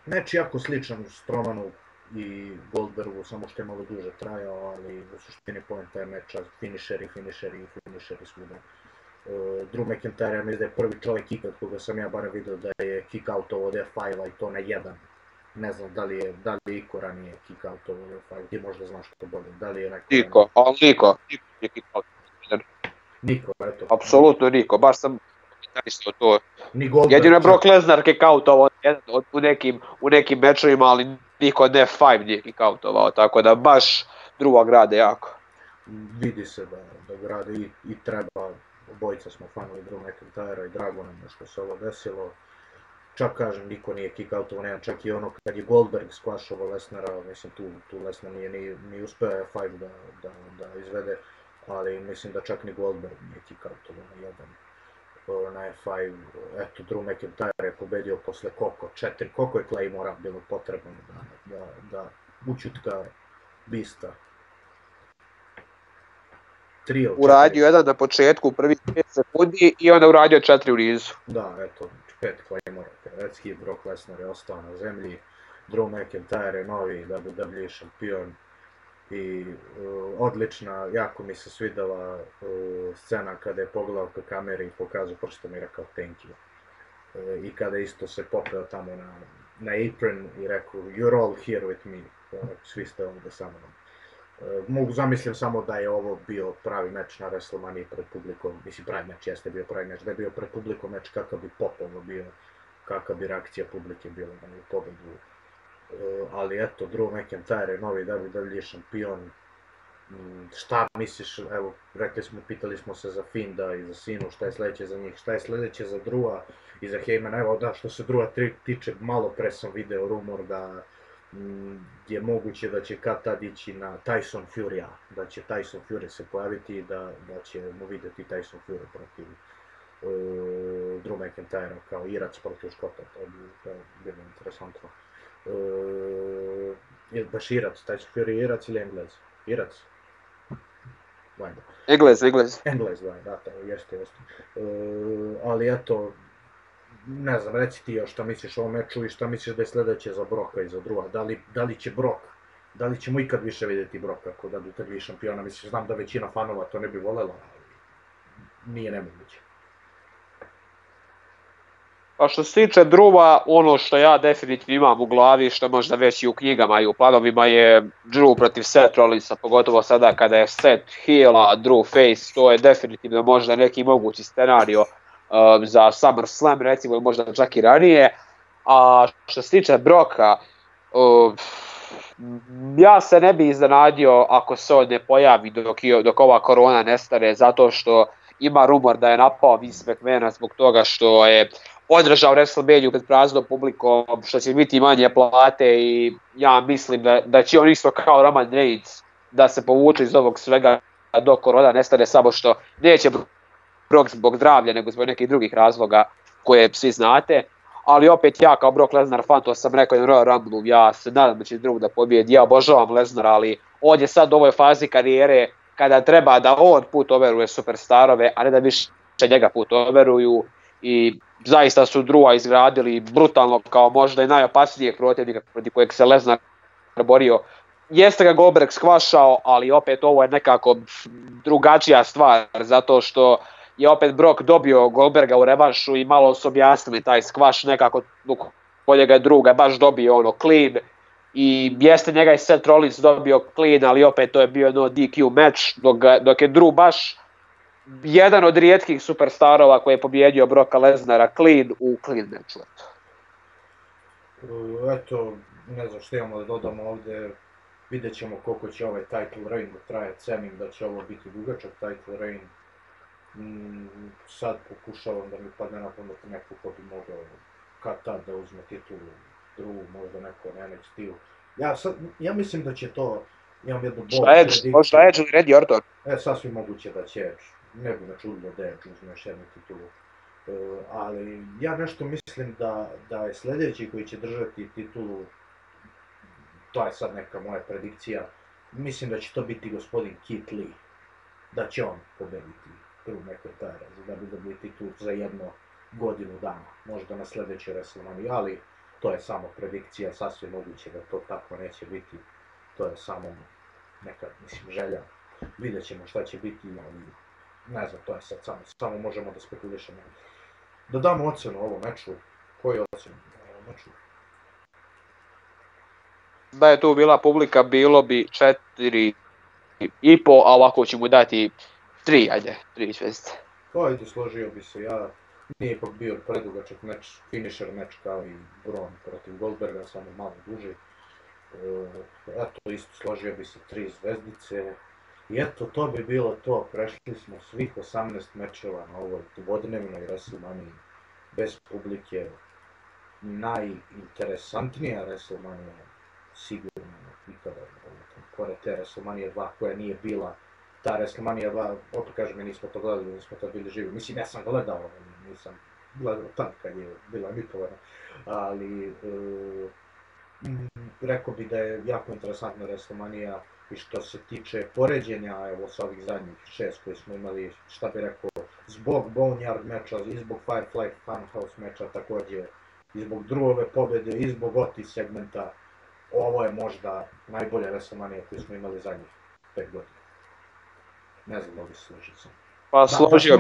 Meč jako sličan Strowmanu i Goldbergu, samo što je malo duže trajao, ali u suštini poenta je meča, finisheri svuda. Drew McIntyre, ja mislim da je prvi čovjek ikad koga sam ja barem vidio da je kick-outovo od F5-a i to na jedan. Ne znam da li je iko ranije kick-outovo od F5, ti možda znaš što bolje, da li je neko... Niko je kick-outovo. Niko, eto. Apsolutno niko, baš sam isto to. Jedino je Brock Lesnar kick-outovo u nekim mečovima, ali niko od F5 nije kick-outovao, tako da baš druga grade jako. Vidi se da grade i treba. Obojica smo fanovi Drew McIntyre i drago nam je što se ovo desilo. Čak kažem, niko nije kick-outovo, nema čak i ono kad je Goldberg squashovao Lesnara, mislim tu Lesnar nije ni uspeo F5 da izvede, ali mislim da čak ni Goldberg nije kick-outovo na jedan na F5. Eto, Drew McIntyre je pobedio posle koliko je Claymora bilo potrebno da učutka Beasta. Uradio jedan na početku, prvi 5 sekundi i onda uradio 4 u nizu. Da, eto, 5 Claymora teoretski, Brock Lesnar je ostao na zemlji, Drew McIntyre je novi WWE šampion i odlična, jako mi se svidjela scena kada je pogledao ka kameri i pokazao prstom i rekao thank you. I kada isto se popeo tamo na apron i rekao you're all here with me, svi ste ovdje sa mnom. Mogu zamislim samo da je ovo bio pravi meč na WrestleManiji pred publikom, mislim pravi meč jeste bio pravi meč, da je bio pred publikom meč kakav bi popovo bio, kakva bi reakcija publike bila na ovu pobedu. Ali eto, Drew McIntyre je novi WWE šampion. Šta misliš, evo, pitali smo se za Finda i za Sinu, šta je sljedeće za njih, šta je sljedeće za Drewa i za Heymana, evo da, što se Drewa tiče, malo pre sam video rumor da je moguće da će kad tad ići na Tyson Furya, da će Tyson Fury se pojaviti i da ćemo vidjeti Tyson Fury protiv Drew McIntyre kao Irac protiv Scotta, to je bilo interesantno. Je baš Irac, Tyson Fury Irac ili Englez? Irac? Englez, da, to jeste. Ali eto, ne znam, reci ti još šta misliš o ovom meču i šta misliš da je sljedeće za Brocka i za Drewa, da li će Brock, da li ćemo ikad više vidjeti Brocka ako da WWE šampiona, mislim, znam da većina fanova to ne bi voljela, ali nije nemoguće. Pa što se tiče Drewa, ono što ja definitivno imam u glavi, što možda već i u knjigama i u planovima je Drew protiv Seth Rollinsa, pogotovo sada kada je Seth heel, a Drew face, to je definitivno možda neki mogući scenario za SummerSlam, recimo, ili možda čak i ranije. A što se tiče Brocka, ja se ne bi iznenadio ako se on ne pojavi dok ova korona nestane, zato što ima rumor da je napao Vince McMahona zbog toga što je održao WrestleMania pred praznom publikom, što će biti manje plate i ja mislim da će on isto kao Roman Reigns da se povuče iz ovog svega dok korona nestane, samo što neće Brock zbog zdravlja, nego zbog nekih drugih razloga koje svi znate. Ali opet ja kao Brock Lesnar fan, to sam rekao i na Royal Rumble, ja se nadam da će drug da pobijedi, ja obožavam Lesnara, ali on je sad u ovoj fazi karijere kada treba da on put overuje superstarove, a ne da više njega put overuju, i zaista su Drewa izgradili brutalno kao možda i najopasnijeg protivnika protiv kojeg se Lesnar borio. Jeste ga Goldberg skvašao, ali opet ovo je nekako drugačija stvar, zato što je opet Brock dobio Goldberga u revanšu i malo su objasnili taj skvaš, nekako kod njega je druga, baš dobio ono clean, i jeste njega i Seth Rollins dobio clean, ali opet to je bio no DQ meč, dok je Drew baš jedan od rijetkih superstarova koji je pobjedio Brocka Lesnara clean u clean meču. Eto, ne znam što imamo da dodamo ovdje, vidjet ćemo koliko će ovaj title reign trajati, cenim da će ovo biti dugačak title reign. Sad pokušavam da mi padne na pamet neko ko bi mogao kad tad da uzme titulu, Drew, možda neko na NXT-u. Ja mislim da će to, imam jednu bold predikciju. Možda Edge ili Randy Orton? Sasvim moguće da će Edge, ne bi me čudilo da Edge uzme još jednu titulu. Ali ja nešto mislim da je sljedeći koji će držati titulu, to je sad neka moja predikcija, mislim da će to biti gospodin Keith Lee, da će on pobediti Drew McIntyre da bi dobili titul za jednu godinu dana, možda na sljedećoj WrestleMania, ali to je samo predikcija, sasvim moguće da to tako neće biti, to je samo neka, mislim, želja, vidjet ćemo šta će biti, ali ne znam, to je sad samo možemo da spekulišemo. Da damo ocenu ovom meču, koju ocenu ovom meču? Da je tu bila publika, bilo bi 4,5, a ovako ću mu dati 3, ajde, 3 zvijezde. Ajde, složio bi se ja. Nije ipak bio predugačak meč, finisher meč kao i Braun protiv Goldberga, samo malo duži. Eto, isto složio bi se 3 zvezdice. I eto, to bi bilo to. Prešli smo svih 18 mečeva na ovoj dvodnevnoj WrestleMania bez publike. Najinteresantnija WrestleMania sigurno nikada. Pored te WrestleMania 2 koja nije bila ta WrestleMania 2, opet kažem, mi nismo to gledali, nismo to bili živi. Mislim, ja sam gledao, nisam gledao tad kad je bila emitovana, ali rekao bi da je jako interesantna WrestleMania i što se tiče poređenja, evo sa ovih zadnjih 6 koji smo imali, šta bi rekao, zbog Boneyard meča, i zbog Firefly Funhouse meča također, i zbog Drewove pobjede, i zbog Otis segmenta, ovo je možda najbolja WrestleMania koju smo imali zadnjih 5 godina. Ne znam da li se složio sam. Pa složio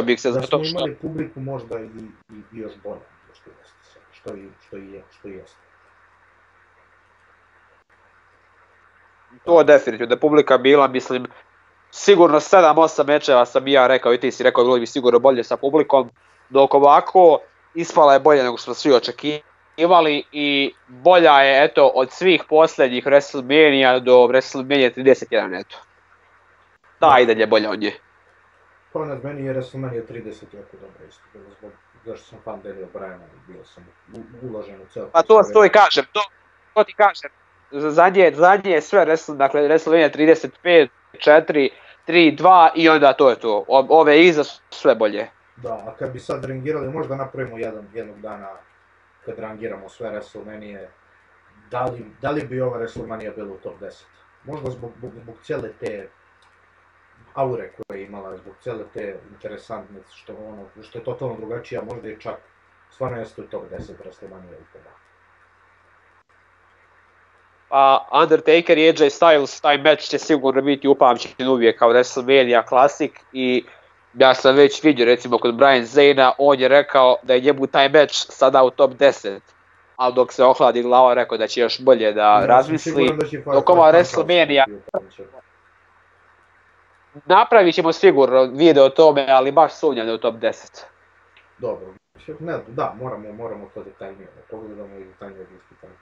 bih se, zato što... Da smo imali publiku možda i još bolje što i jeste. To definitivno, da je publika bila, mislim, sigurno 7-8 mečeva sam i ja rekao, i ti si rekao, bilo bi sigurno bolje sa publikom, dok ovako ispala je bolje nego što smo svi očekivali i bolja je, eto, od svih posljednjih WrestleMania do WrestleMania 31, eto. Da, i dalje bolje od nje. Pa nad meni je WrestleMania 30 jako dobro isto, zašto sam fan Daniel Bryana i bio sam uložen u celu. Pa to i kažem, to ti kažem. Zadnje je sve, dakle WrestleMania 35, 4, 3, 2 i onda to je to. Ove iza su sve bolje. Da, a kad bi sad rangirali, možda napravimo jednog dana kad rangiramo sve WrestleMania, da li bi ova WrestleMania bila u top 10? Možda zbog cijele te aure koje je imala, zbog cijele te interesantne, što je totalno drugačija, možda je čak stvarno jeste u top 10 WrestleMania ikada. Undertaker i AJ Styles, taj meč će sigurno biti upamćen uvijek kao WrestleMania klasik i ja sam već vidio recimo kod Brian Zayna, on je rekao da je njemu taj meč sada u top 10, ali dok se ohladi glava rekao da će još bolje da razmisli, dok ova WrestleMania napravit ćemo sigurno video o tome, ali baš sumnjam da je u top 10. Dobro, da, moramo to detaljnije pogledamo i detaljnije diskutamo.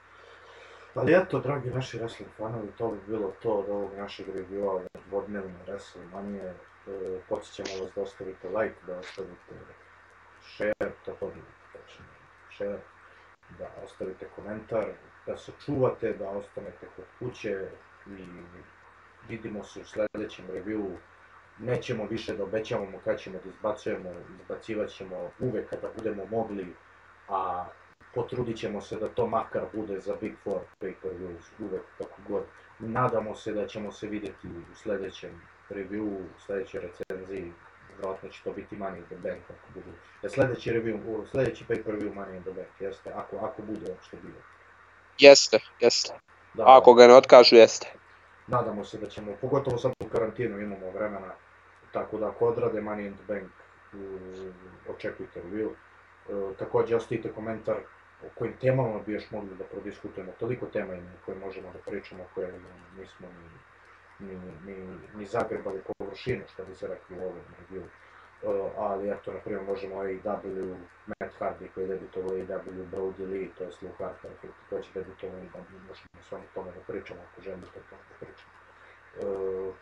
Ali eto, dragi naši wrestling fanovi, to bi bilo to od ovog našeg reviewa dvodnevne WrestleMania. Podsjećamo vas da ostavite like, da ostavite share, share, da ostavite komentar, da se čuvate, da ostanete kod kuće i vidimo se u sljedećem reviewu. Nećemo više da obećavamo kad ćemo da izbacujemo, izbacivat ćemo uvek kada budemo mogli, a potrudit ćemo se da to makar bude za Big Four pay-per-views, uvek kako god. Nadamo se da ćemo se vidjeti u sljedećem reviewu, u sljedećoj recenziji, vjerojatno će to biti Money in the Bank ako bude. Sljedeći pay-per-view Money in the Bank, jeste, ako bude uopšte bilo. Jeste. Da, Ako ga ne otkažu, jeste. nadamo se da ćemo, pogotovo sad u karantinu imamo vremena, tako da ako odrade Money in the Bank, očekujte review. Također ostavite komentar o kojim temama bi još mogli da prodiskutujemo, toliko tema ima koje možemo da pričamo, koje nismo ni zagrebali površinu, što bi se rekli u ovom review. Ali eto, na primjer, možemo AEW, Matt Hardy koji je debitovao AEW, Brody Lee, to je Luke Harper koji također debitovao AEW, možemo s vama tome da pričamo ako želite o tome da pričamo.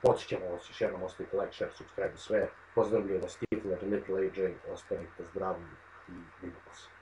Podsjećamo vas još jednom, ostavite like, share, subscribe, sve. Pozdravljaju vas Stifler, Little AJ, ostanite zdravi i vidimo se.